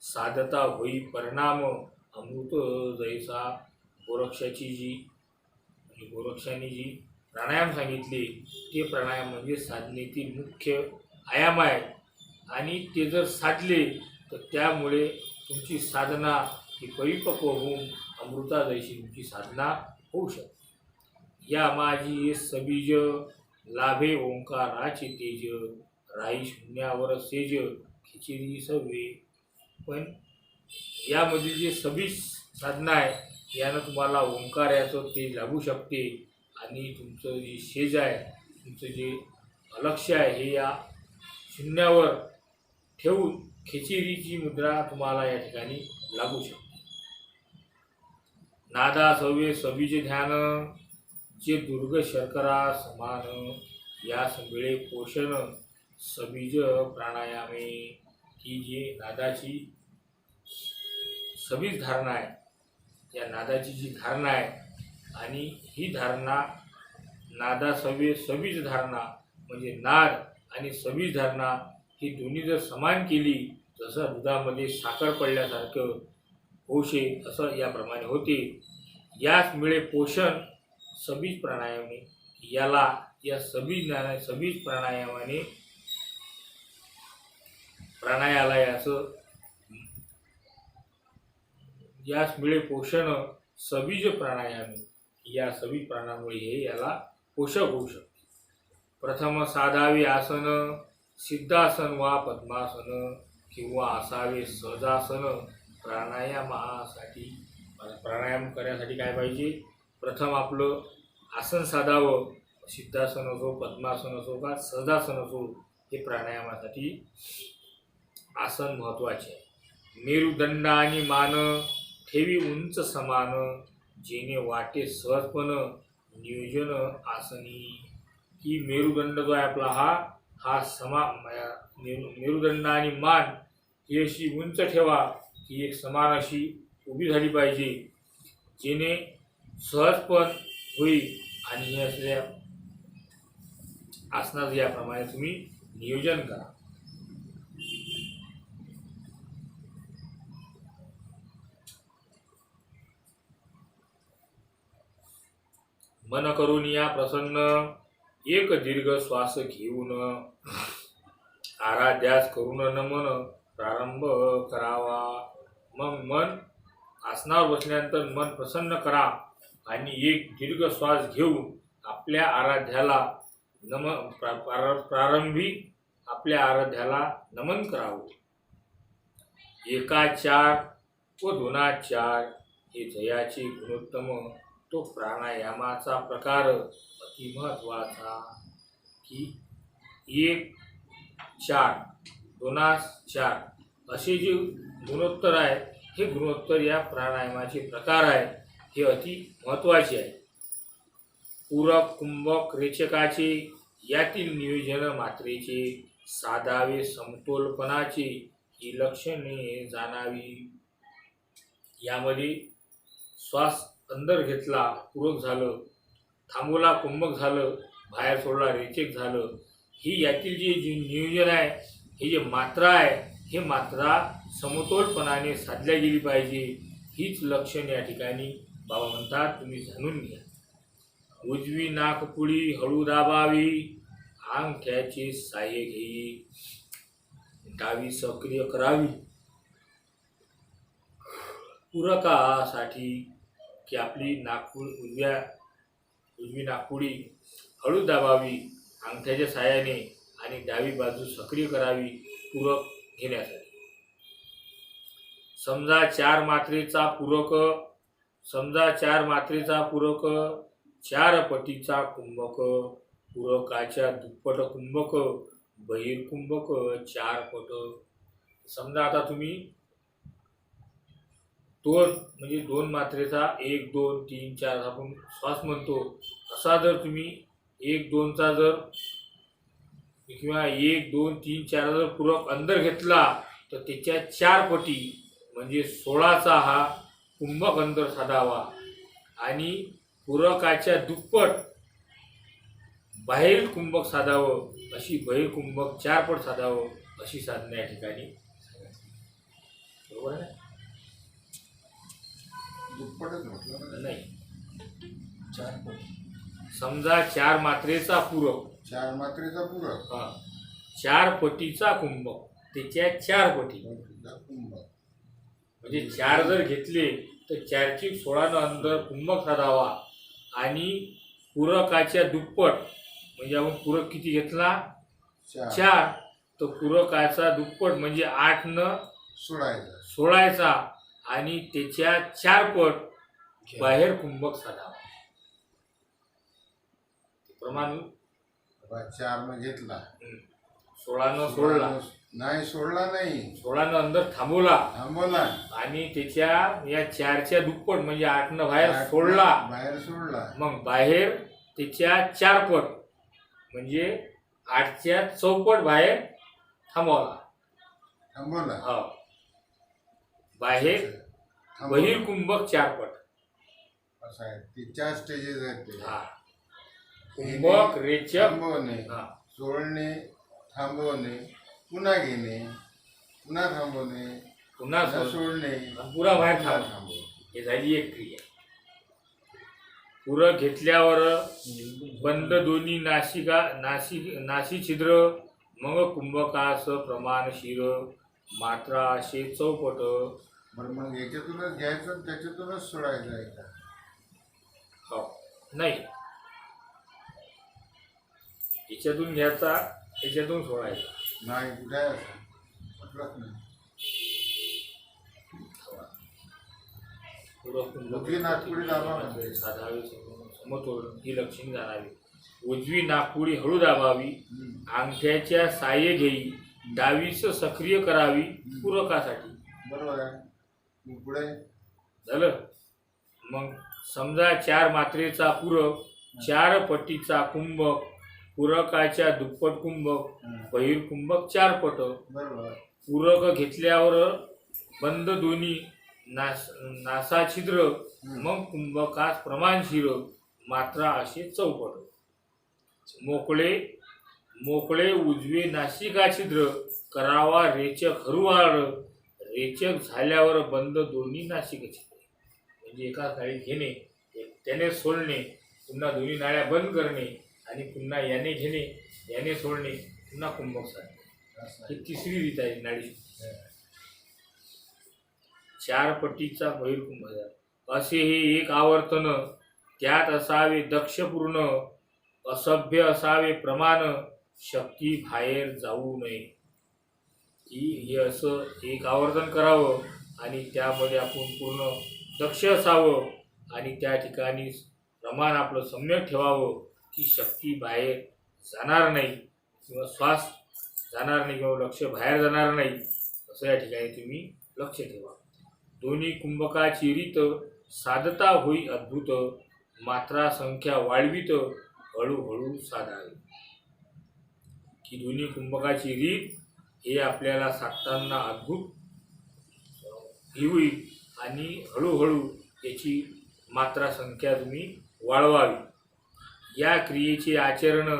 साधता होई परिणाम अमृत जैसा. गोरक्षांनी जी प्राणायाम सांगितले ते प्राणायाम म्हणजे साधनेतील मुख्य आयाम आहे आणि ते जर साधले तर त्यामुळे तुमची साधना ही परिपक्व होऊन अमृताजैशी तुमची साधना होऊ शकते. या माझी सबीज लाभे ओंकाराचे तेज राई शून्यावर सेज खिचिरी सवे. पण यामधील जे सबीज साधना आहे यानं तुम्हाला ओंकार याचं तेज लाभू शकते आणि तुमचं जे शेज आहे तुमचं जे लक्ष्य आहे हे या शून्यावर ठेवून खिचिरीची मुद्रा तुम्हाला या ठिकाणी लागू शकते. नादा सवे सबीज ध्यान जे दुर्ग शर्करा समान. या मिळे पोषण सबीज प्राणायामे. की जे नादाची सबीज धारणा आहे या नादाची जी धारणा आहे आणि ही धारणा नादा सबीज धारणा म्हणजे नाद आणि सबीज धारणा ही दोन्ही जर समान केली जसं दुधामध्ये साखर पडल्यासारखं होशे असं याप्रमाणे होते. यास मिळे पोषण सबीज प्राणायामे. याला या सबीज प्राणायाला यास मिळे पोषण सबीज प्राणायामे. या सबीज प्राणायामामुळे हे याला पोषक होऊ शकते. प्रथम साधावे आसन सिद्धासन वा पद्मासन किंवा असावे सहजासन. प्राणायामासाठी प्राणायाम करण्यासाठी काय पाहिजे प्रथम आपलं आसन साधावं. सिद्धासन असो पद्मासन असो का सहजासन असो हे प्राणायामासाठी आसन महत्त्वाचे आहे. मेरुदंड आणि मान ठेवी उंच समान जेणे वाटे सहजपण नियोजन आसनी. की मेरुदंड जो आहे आपला हा मेरुदंड आणि मान ही अशी उंच ठेवा की एक समान अशी उभी झाली पाहिजे जेणे सहजपण होईल. आणि हे असल्या आसनाचं याप्रमाणे तुम्ही नियोजन करा. मन करून या प्रसन्न एक दीर्घ श्वास घेऊन आराध्यास करून नमन प्रारंभ करावा. मग मन आसनावर बसल्यानंतर मन प्रसन्न करा आणि एक दीर्घ श्वास घेऊन आपल्या आराध्याला प्रारंभी आपल्या आराध्याला नमन करावं. एका 4 व दोना 4 हे जयाचे गुणोत्तम तो प्राणायामाचा प्रकार अति महत्वाचा की 1 4 दोनास 4 असे जे गुणोत्तर आहे हे गुणोत्तर या प्राणायामाचे प्रकार आहे हे अति महत्वाचे आहे. पूरक कुंभक रेचकाचे यातील नियोजन मात्रेचे साधावे समतोलपणाचे ही लक्षणे जाणावी. यामध्ये श्वास अंदर घेतला पूरक झालं, थांबवला कुंभक झालं, बाहेर सोडला रेचक झालं. ही यातील जे नियोजन आहे हे जे मात्रा आहे हे मात्रा समतोलपणाने साधल्या गेली पाहिजे. हीच लक्षण या ठिकाणी बाबा म्हणतात तुम्ही जाणून घ्या. उजवी नाकपुडी हळू दाबावी, अंगठ्याचे साह्य घेई, डावी सक्रिय करावी. पूरकासाठी की आपली उजवी नाकपुडी हळू दाबावी अंगठ्याच्या साह्याने आणि डावी बाजू सक्रिय करावी पूरक घेण्यासाठी. समजा 4 मात्रेचा पूरक 4 पटीचा कुंभक, पूरकाच्या दुप्पट कुंभक, बहिर्कुंभक 4 पट. समजा आता तुम्ही 2 मात्रेचा 1 2 3 4 आपण श्वास म्हणतो असा जर तुम्ही 1 2 चा जर किंवा 1 2 3 4 जर पूरक अंदर घेतला तर त्याच्या 4 पटी म्हणजे 16चा हा कुंभक अंदर साधावा आणि पूरकाच्या दुप्पट बाहेर कुंभक साधावं, अशी बहिर्कुंभक 4 पट साधावं अशी साधना या ठिकाणी. बरोबर आहे? दुप्पटच म्हटलं नाही, 4 पट. समजा 4 मात्रेचा पूरक 4 मात्रेचा पूरक 4 पटीचा कुंभक त्याच्या 4 पटी कुंभक म्हणजे 4 जर घेतले तर 4 ची 16 अंदर कुंभक साधावा आणि पूरकाच्या दुप्पट म्हणजे आपण पूरक किती घेतला 4 तर पूरकाचा दुप्पट म्हणजे 8 न सोडायचा आणि त्याच्या 4 पट बाहेर कुंभक साधावा. प्रमाण 4 न घेतला 16 न सोडला नाही, सोडला नाही, 16 न अंदर थांबवला आणि त्याच्या या 4च्या दुप्पट म्हणजे 8 न बाहेर सोडला. मग बाहेर त्याच्या 4 पट म्हणजे 8च्या चौपट बाहेर थांबवला. हो, बाहेर बहिर्कुंभक 4 पट असं आहे. ते 4 स्टेजेस आहेत ते. कुंभक रेचक थांबवणे, सोडणे, थांबवणे, पुन्हा घेणे, पुन्हा थांबवणे, पुन्हा सोडणे, पुरा बाहेर थांबवणे. हे झाली एक क्रिया. पूरक घेतल्यावर बंद दोन्ही नासी छिद्र मग कुंभकास प्रमाण शिर मात्रा असे चौपट. बरं, मग याच्यातूनच घ्यायचं त्याच्यातूनच सोडायचं आहे का? हो, नाही, याच्यातून घ्यायचा याच्यातून सोडायचा नाही. कुठे आहे म्हटलंच नाही. उजवी नाकपुडी दाबावी, साधावी समतोल ही लक्षणे जाणावी. उजवी नाकपुडी हळू दाबावी, अंगठ्याच्या साह्य घेई, डावीस सक्रिय करावी पूरकासाठी. बरोबर आहे. पुढे झालं. मग समजा 4 मात्रेचा पूरक 4 पटीचा कुंभक, पूरकाच्या दुप्पट कुंभक, बहिर्कुंभक 4 पट. बरोबर. पूरक घेतल्यावर बंद दोन्ही नासा छिद्र मग कुंभकास प्रमाण शिर मात्रा असे चौपट. मोकळे उजवे नासिका छिद्र करावा रेचक हरुवाळ. रेचक झाल्यावर बंद दोन्ही नासिका छिद्र म्हणजे एका नाळीत घेणे, त्याने सोडणे, पुन्हा दोन्ही नाळ्या बंद करणे आणि पुन्हा याने घेणे, याने सोडणे, पुन्हा कुंभक साधणे. ही तिसरी रीत आहे नाडी. 4 पटीचा बहिर्कुंभ असे हे एक आवर्तन. त्यात असावे दक्षपूर्ण, असभ्य असावे प्रमाण, शक्ती बाहेर जाऊ नये. हे असं एक आवर्तन करावं आणि त्यामध्ये आपण पूर्ण दक्ष असावं आणि त्या ठिकाणी प्रमाण आपलं सम्यक ठेवावं की शक्ती बाहेर जाणार नाही किंवा श्वास जाणार नाही किंवा लक्ष बाहेर जाणार नाही असं या ठिकाणी तुम्ही लक्ष ठेवा. दोन्ही कुंभकाची रीत साधता होई अद्भुत, मात्रा संख्या वाढवित हळूहळू साधावी. की दोन्ही कुंभकाची रीत हे आपल्याला साधताना अद्भुत ही होईल आणि हळूहळू याची मात्रा संख्या तुम्ही वाढवावी. या क्रियेचे आचरण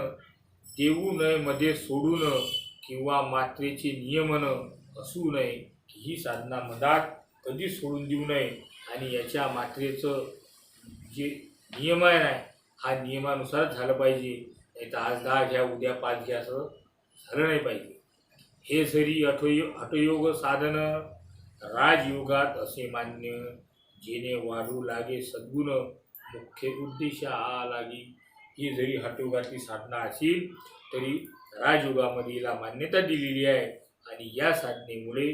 देऊ नये मध्ये सोडू न किंवा मात्रेचे नियमन असू नये. ही साधना मधात कधीच सोडून देऊ नये आणि याच्या मात्रेचं जे नियमन आहे हा नियमानुसार झालं पाहिजे. नाही तर आज 10 घ्या उद्या 5 घ्या असं झालं नाही पाहिजे. हे जरी हठयोग साधन राजयोगात असे मान्य, जेणे वाढू लागे सद्गुण मुख्य उद्देश हा लागी. ही जरी हठयोगाची साधना असेल तरी राजयोगामध्ये हिला मान्यता दिलेली आहे आणि या साधनेमुळे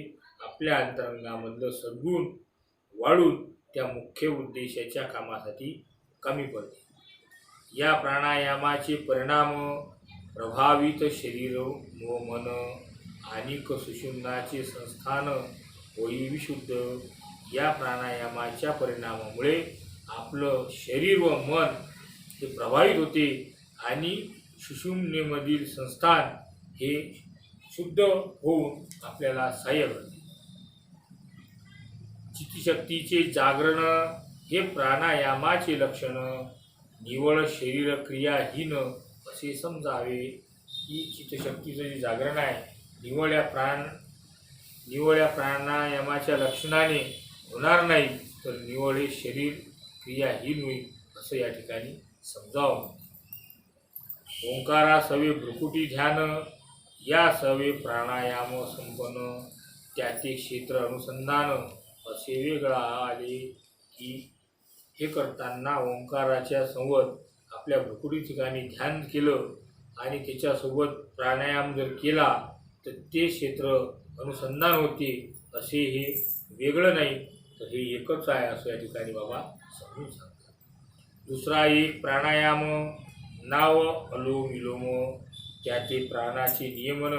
आपल्या अंतरंगामधलं सद्गुण वाढून त्या मुख्य उद्देशाच्या कामासाठी कमी पडते. या प्राणायामाचे परिणाम प्रभावित शरीर व मन आणि सुषुम्नाचे संस्थान होई विशुद्ध. या प्राणायामाच्या परिणामामुळे आपलं शरीर व मन हे प्रभावित होते आणि सुषुम्नेमधील संस्थान हे शुद्ध होऊन आपल्याला सहाय्य करते. चित्तशक्तीचे जागरण हे प्राणायामाचे लक्षण. निव्वळ शरीर क्रियाहीन असे समजावे. ही चित्तशक्तीचं जे जागरण आहे निव्वळ प्राणायामाच्या लक्षणाने होणार नाही तर निव्वळ शरीर क्रियाहीन होईल असं या ठिकाणी समजावं. ओंकारा सवे भ्रुकुटी ध्यान या सवे प्राणायाम संपन्न. त्याचे क्षेत्र अनुसंधान असे वेगळा आले की हे करताना ओंकाराच्या संवत आपल्या भ्रुकुटी ठिकाणी ध्यान केलं आणि त्याच्यासोबत प्राणायाम जर केला तर ते क्षेत्र अनुसंधान होते. असे हे वेगळं नाही तर हे एकच आहे असं या ठिकाणी बाबा समजून सांगतात. दुसरा एक प्राणायाम नाव अनुलोम विलोम. त्याचे प्राणाचे नियमन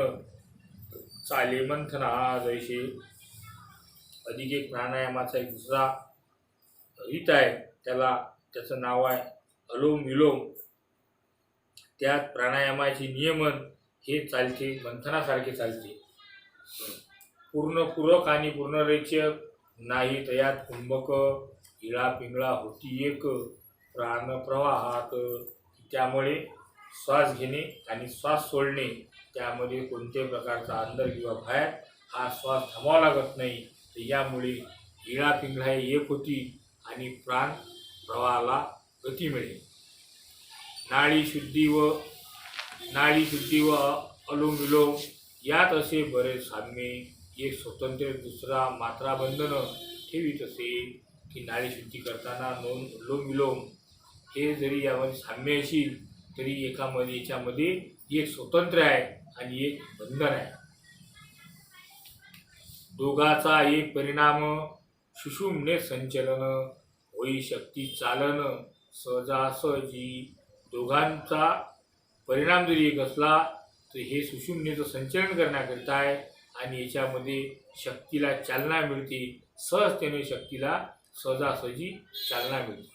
चाले मंथना जैसे. अधिक एक प्राणायामाचा एक दुसरा रीत आहे त्याचं नाव आहे अनुलोम विलोम. त्यात प्राणायामाचे नियमन हे चालते मंथनासारखे चालते. पूर्ण पूरक आणि पूर्णरेचक नाही. तयात कुंभक इळा पिंगळा होती एक प्राणप्रवाहात. त्यामुळे श्वास घेणे आणि श्वास सोडणे त्यामध्ये कोणत्याही प्रकारचा अंदर किंवा बाहेर हा श्वास थांबावा लागत नाही. तर यामुळे इळा पिंगळा हे एक होती आणि प्राण प्रवाहाला गती मिळेल. नाडी शुद्धी व अनुलोम विलोम यात असे बरेच साम्य. एक स्वतंत्र दुसरा मात्रा बंधन ठेवीत असे की नाडी शुद्धी करताना अनुलोम विलोम हे जरी यामध्ये साम्य असेल तरी याच्यामध्ये एक स्वतंत्र आहे आणि एक बंधन आहे. दोघाचा एक परिणाम सुषुम्ने संचलन होई शक्ती चालन सहजासहजी. दोघांचा परिणाम जरी एक असला तर हे सुषुम्नेचं संचलन करण्याकरिता आहे आणि याच्यामध्ये शक्तीला चालना मिळते. सहजतेने शक्तीला सहजासहजी चालना मिळते.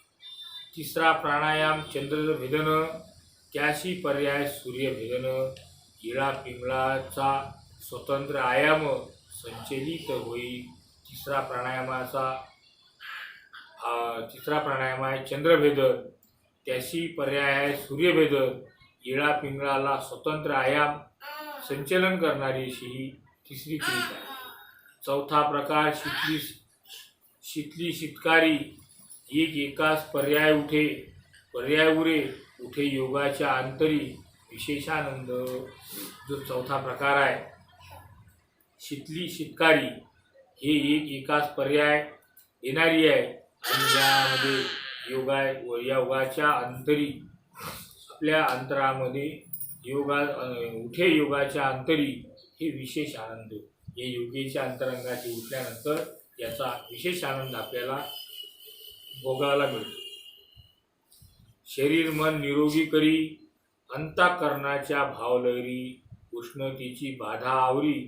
तिसरा प्राणायाम चंद्रभेदन. त्याशी पर्याय सूर्यभेदन. इळा पिंगळाचा स्वतंत्र आयाम संचलित होई. तिसरा प्राणायाम आहे चंद्रभेदन. त्याशी पर्याय आहे सूर्यभेदन. इळा पिंगळाला स्वतंत्र आयाम संचलन करणारी अशी ही तिसरी क्रिया आहे. चौथा प्रकार शीतली शीतकारी. एकाच पर्याय उरे उठे योगाच्या अंतरी विशेषानंद. जो चौथा प्रकार आहे शीतली शीतकारी हे एकाच पर्याय देणारी आहे आणि यामध्ये योगाच्या अंतरी आपल्या अंतरामध्ये उठे योगाच्या अंतरी हे विशेष आनंद. हे योगीच्या अंतरंगाची उठल्यानंतर याचा विशेष आनंद आपल्याला भोगायला मिळतो. शरीर मन निरोगी करी, अंतःकरणाच्या भावलहरी, उष्णतेची बाधा आवरी,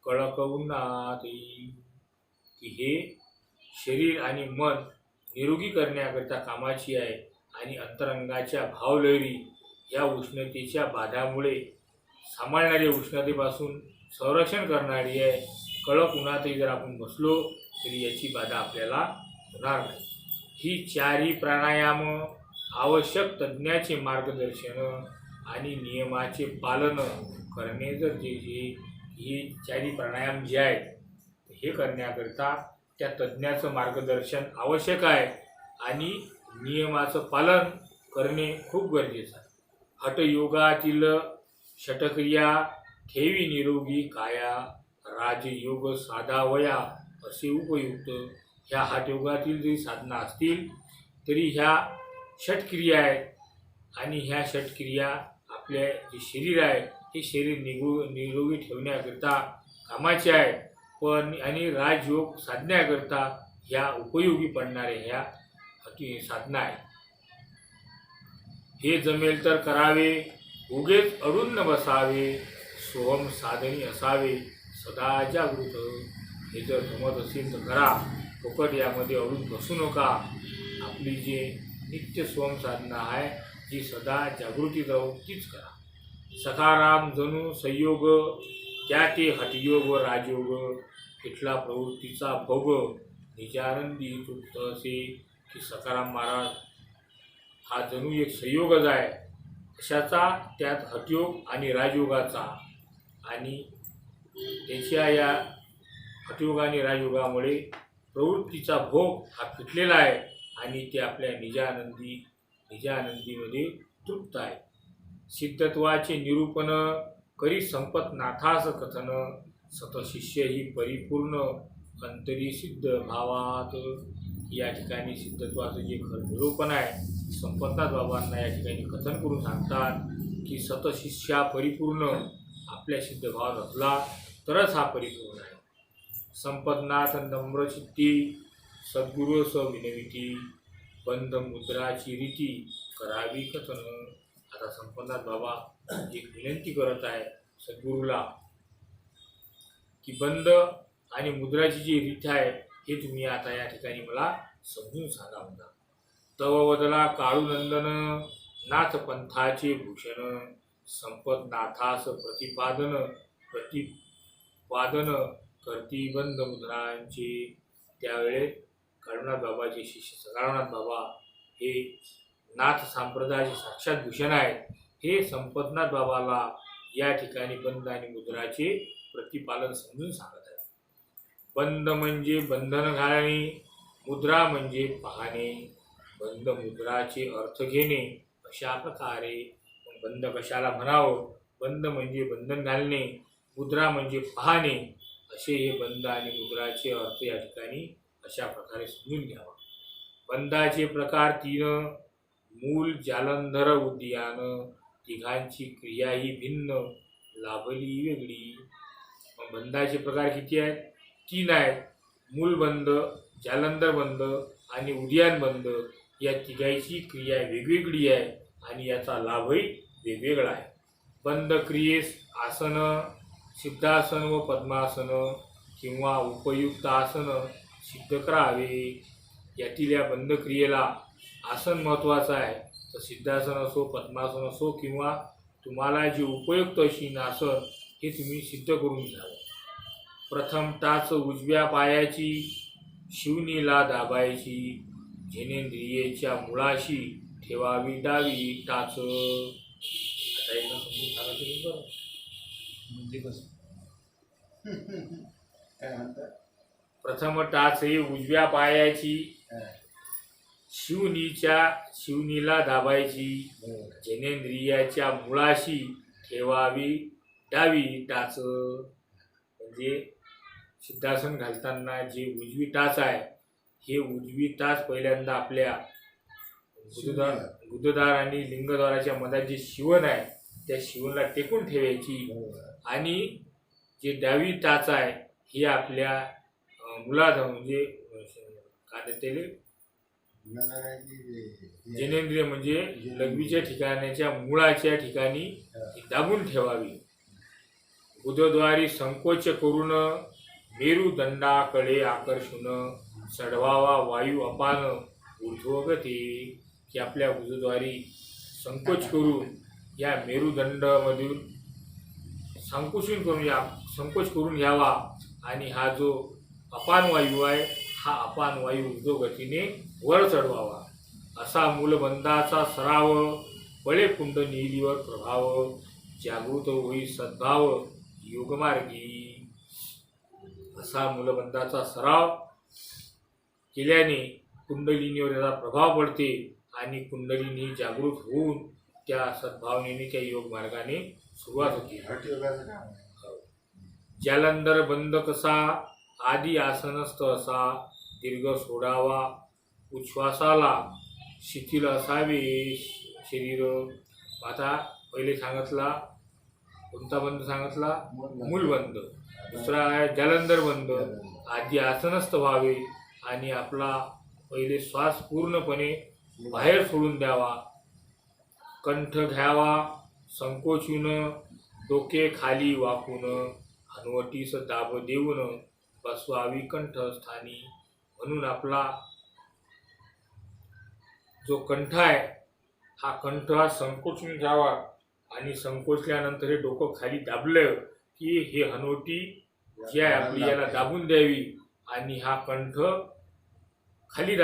कळक उन्हात येई. की हे शरीर आणि मन निरोगी करण्याकरिता कामाची आहे आणि अंतरंगाच्या भावलहरी या उष्णतेच्या बाधामुळे सांभाळणारी, उष्णतेपासून संरक्षण करणारी आहे. कडक उन्हातही जर आपण बसलो तरी याची बाधा आपल्याला होणार नाही. ही चारही प्राणायाम आवश्यक तज्ज्ञाचे मार्गदर्शन आणि नियमाचे पालन करणे गरजेचे. ही चारही प्राणायाम जे आहेत हे करण्याकरिता त्या तज्ज्ञाचं मार्गदर्शन आवश्यक आहे आणि नियमाचं पालन करणे खूप गरजेचं आहे. हठयोगातील षटक्रिया ठेवी निरोगी काया, राजयोग साधावया असे उपयुक्त. ह्या हठयोगातील जरी साधना असतील तरी ह्या षटक्रिया आहेत आणि ह्या षटक्रिया आपले जे शरीर आहे हे शरीर निरोगी ठेवण्याकरिता कामाचे आहे, पण आणि राजयोग साधण्याकरिता ह्या उपयोगी पडणाऱ्या ह्या साधना आहे. हे जमेल तर करावे, उगेच अडून न बसावे, सोहम साधनी असावे सदा जागृत. हे जर जमत असेल तर करा, फुकट यामध्ये अडून बसू नका. आपली जे नित्य सोहम साधना आहे जी सदा जागृतीत राहून तीच करा. सखाराम जणू संयोग, त्या ते हठयोग व राजयोग, इथला प्रवृत्तीचा भोग निजानंदी तृप्त असे. की सखाराम महाराज हा जणू एक संयोगच आहे, कशाचा? त्यात हठयोग आणि राजयोगाचा. आणि त्याच्या या हठयोग आणि राजयोगामुळे प्रवृत्तीचा भोग हा फिटलेला आहे आणि ते आपल्या निजानंदीमध्ये तृप्त आहे. सिद्धत्वाचे निरूपण करी संपत नाथास कथन, सतशिष्य ही परिपूर्ण अंतरी सिद्ध भावात. या ठिकाणी सिद्धत्वाचं जे खरं निरूपण आहे संपतनाथ बाबांना या ठिकाणी कथन करून सांगतात की सतशिष्या परिपूर्ण आपल्या सिद्ध भावात असला तरच हा परिपूर्ण आहे. संपतनाथ नम्रचित्ती सद्गुरू स विनविती, बंध मुद्राची रीती करावी कथन. आता संपतनाथ बाबा एक विनंती करत आहे सद्गुरूला की बंध आणि मुद्राची जी रीत आहे हे तुम्ही आता या ठिकाणी मला समजून सांगा. म्हणा तव वदला काळूनंदन, नाथ पंथाचे भूषण, संपत नाथास प्रतिपादन करती बंध मुद्रांचे. त्यावेळेस काळूनाथ बाबाचे शिष्य सकाळनाथ बाबा हे नाथ संप्रदायाचे साक्षात भूषण आहेत. हे संपतनाथ बाबाला या ठिकाणी बंध आणि मुद्राचे प्रतिपालन समजून सांगत आहेत. बंध म्हणजे बंधन घालणे, मुद्रा म्हणजे पाहणे. बंध मुद्राचे अर्थ घेणे अशा प्रकारे. बंध कशाला म्हणावं? बंध म्हणजे बंधन घालणे, मुद्रा म्हणजे पाहणे. असे हे बंध आणि मुद्राचे अर्थ या ठिकाणी अशा प्रकारे समजून घ्यावा. बंधाचे प्रकार 3, मूल जालंधर उद्यान, तिघांची क्रिया ही भिन्न, लाभली वेगळी. बंधाचे प्रकार किती आहेत? 3 आहेत. मूलबंध, जालंधर बंध आणि उद्यान बंध. या तिघांची क्रिया वेगवेगळी आहे आणि याचा लाभही वेगवेगळा आहे. बंध क्रियेस आसन, सिद्धासन व पद्मासन किंवा उपयुक्त आसन सिद्ध करावे. यातील या बंध क्रियेला आसन महत्त्वाचं आहे, तर सिद्धासन असो, पद्मासन असो किंवा तुम्हाला जी उपयुक्त अशी आसन हे तुम्ही सिद्ध करून घ्यावं. प्रथम टाच उजव्या पायाची, शिवनीला दाबायची, जिनेंद्रियेच्या मुळाशी ठेवावी डावी टाच. आता एकदा समजून सांगायचं बरं म्हणजे कसं काय म्हणतात? प्रथम टाच ही उजव्या पायाची, शिवनीला दाबायची, जनेंद्रियाच्या मुळाशी ठेवावी डावी टाच. म्हणजे सिद्धासन घालताना जे उजवी टाच आहे हे उजवी टाच पहिल्यांदा आपल्या गुदद्वार आणि लिंगद्वाराच्या मध्ये जे शिवण आहे त्या शिवणला टेकून ठेवायची आणि जे डावी टाच आहे ही आपल्या मुलात म्हणजे काय त्याले जनेंद्रिय म्हणजे लघवीच्या ठिकाणाच्या मुळाच्या ठिकाणी ती दाबून ठेवावी. बुधद्वारी संकोच करून मेरुदंडाकडे आकर्षून चढवावा वायू अपान ऊर्ध्वगती, की आपल्या बुधद्वारी संकोच करून या मेरुदंडमधून संकोच करून घ्यावा आणि हा जो अपान वायू आहे हा अपान वायू ऊर्ध्वगतीने वर चढवावा. असा मूलबंधाचा सराव बळे कुंडलिनीवर प्रभाव, जागृत होई सद्भाव योगमार्गी. असा मूलबंधाचा सराव केल्याने कुंडलिनीवर याचा प्रभाव पडते आणि कुंडलिनी जागृत होऊन त्या सद्भावनेने त्या योग मार्गाने सुरुवात होते. हठयोगाचं काम आहे. जालंधर बंद कसा आदी आसनस्थ असा, दीर्घ सोडावा उच्छ्वासाला शिथिल असावे शरीर. आता पहिले सांगितला कोणता बंद सांगितला? मूलबंध. दुसरा आहे जालंधर बंद. आधी आसनस्थ व्हावे आणि आपला पहिले श्वास पूर्णपणे बाहेर सोडून द्यावा. कंठ घ्यावा संकोचून, डोके खाली वाकून, हनवटीस दाब देऊन बसवावी कंठस्थानी. म्हणून आपला जो कंठ आहे हा कंठ हा संकोचून घ्यावा आणि संकोचल्यानंतर हे डोकं खाली दाबलं की हे हनवटी जी आहे आपली याला दाबून द्यावी आणि हा कंठ खाली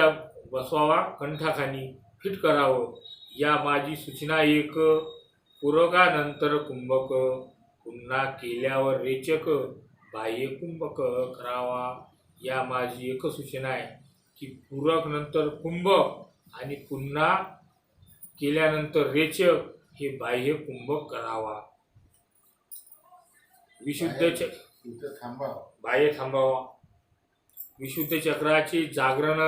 बसवावा, कंठाखाली फिट करावं. या माझी सूचना एक, पूरकानंतर कुंभक, पुन्हा केल्यावर रेचक बाह्य कुंभक करावा. या माझी एक सूचना आहे की पूरक नंतर कुंभक आणि पुन्हा केल्यानंतर रेचक हे बाह्य कुंभक करावा. विशुद्ध इथं थांबावं. बाह्य थांबावा. विशुद्ध चक्राचे जागरण,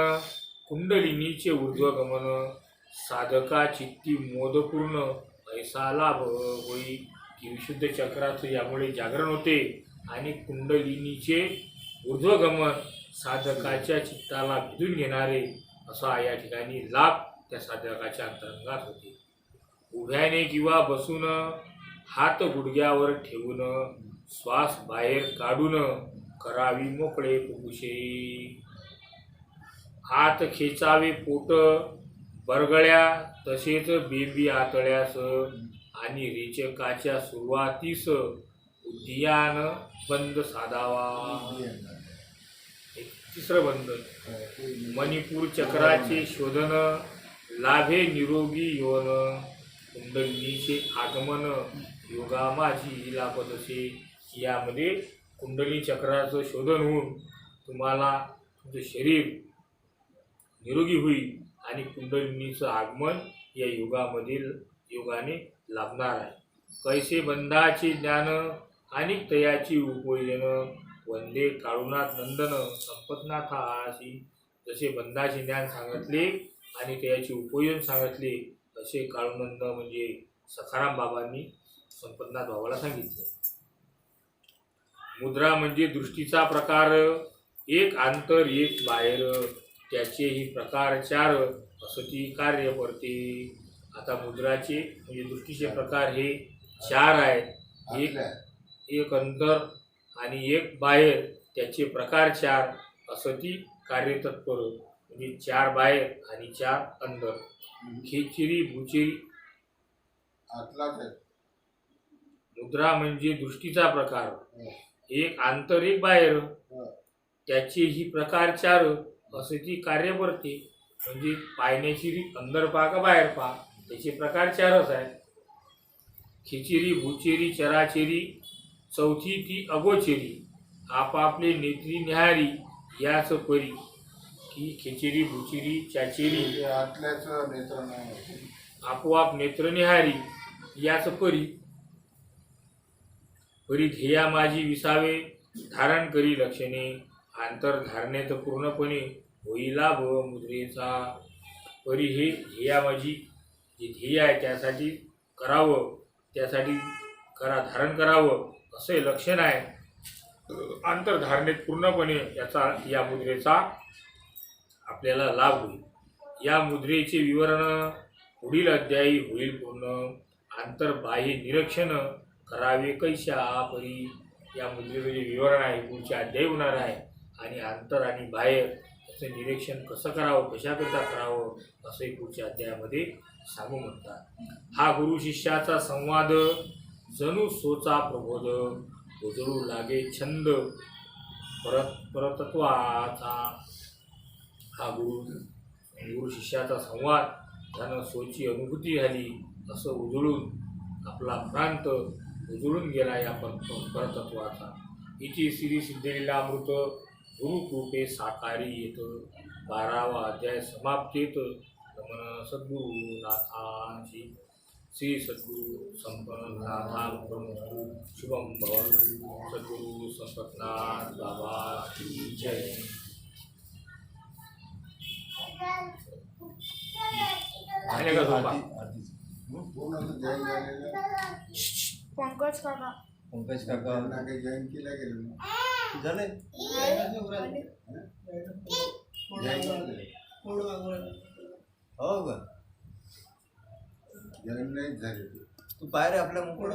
कुंडलिनीचे ऊर्ध्वगमन, साधका चित्ती मोदपूर्ण ऐसा लाभ होई. की विशुद्ध चक्राचं यामुळे जागरण होते आणि कुंडलिनीचे ऊर्ध्वगमन साधकाच्या चित्ताला भिदून घेणारे असा या ठिकाणी लाभ त्या साधकाच्या अंतरंगात होते. उभ्याने किंवा बसून हात गुडघ्यावर ठेवून श्वास बाहेर काढून करावी मोकळे फुफ्फुसे. हात खेचावे पोट बरगळ्या तसेच बेंबी आतळ्यास आणि रेचकाच्या सुरुवातीस उद्यान बंद साधावा. तिसरं बंद मणिपूर चक्राचे शोधन, लाभे निरोगी योन, कुंडलिनीचे आगमन योगा माझी लाभतसे. यामध्ये कुंडली चक्राचं शोधन होऊन तुम्हाला तुमचं शरीर निरोगी होईल आणि कुंडलिनीचं आगमन या योगाने लाभणार आहे. कैसे बंधाचे ज्ञान आणि तयाची उपयोजन, वंदे काळुनाथ नंदन संपतनाथासी. जसे बंधाचे ज्ञान सांगितले आणि त्याचे उपयोजन सांगितले असे काळुनंद म्हणजे सखाराम बाबांनी संपतनाथ बाबाला सांगितले. मुद्रा म्हणजे दृष्टीचा प्रकार, एक आंतर एक बाहेर, त्याचेही प्रकार चार असती कार्य करते. आता मुद्राचे म्हणजे दृष्टीचे प्रकार हे चार आहेत. एक अंतर आणि एक बाहेर, त्याचे प्रकार चार असती कार्य तत्पर. म्हणजे चार बाहेर आणि चार अंदर. खेचिरी भुचिरी मुद्रा म्हणजे दृष्टीचा प्रकार, एक आंतर एक बाहेर, त्याचेही प्रकार चार असती कार्य करते. म्हणजे पाहण्याची रीत अंदर पहा का बाहेर पहा, त्याचे प्रकार चारच आहेत. खिचिरी भुचेरी चराचेरी, चौथी ती अगोचेरी, आपापले नेत्री निहारी याच परी. की खिचिरी भुचिरी चाचेरी आतल्याचं नेत्र नाही, आपोआप नेत्र निहारी याच परी. परी ध्येया माझी विसावे, धारण करी लक्षणे, आंतरधारणेत पूर्णपणे होई लाभ मुद्रेचा. परी हे ध्येया माझी जे ध्येय आहे त्यासाठी करावं, त्यासाठी धारण करावं असे लक्षण आहे. अंतर्धारणेत पूर्णपणे या मुद्रेचा आपल्याला लाभ होईल. या मुद्रेचे विवरण पुढील अध्यायी होईल पूर्ण. आंतरबाह्य निरीक्षण करावे कैशा परी या मुद्रेचं जे विवरण आहे पुढच्या अध्यायी होणार आहे. आणि आंतर आणि बाह्य याचं निरीक्षण कसं करावं, कशाकरता करावं असंही पुढच्या अध्यायामध्ये सांगू म्हणतात. हा गुरु शिष्याचा संवाद जणू सोचा प्रबोध, उजळू लागे छंद परतत्वाचा. हा गुरु शिष्याचा संवाद त्यानं सोची अनुभूती झाली असं उजळून आपला प्रांत उजळून गेला या परतत्वाचा. हिची श्री सिद्धिलीलामृत गुरुकृपे साकारी येत. 12वा अध्याय समाप्तीत. नमन सद्गुरुनाथांची. श्री सद्गुरु संपतनाथांप्रमुख शुभम भवतु. सद्गुरु संपतनाथ बाबा की जय. झाले का झोपा? कोण असं जॉईन झालेलं? पंकज काका त्यांना काही जॉईन केलं गेलं ना? झाले हो का जॉईन नाहीच झाले ते. तू पाय रे आपल्या मुकुट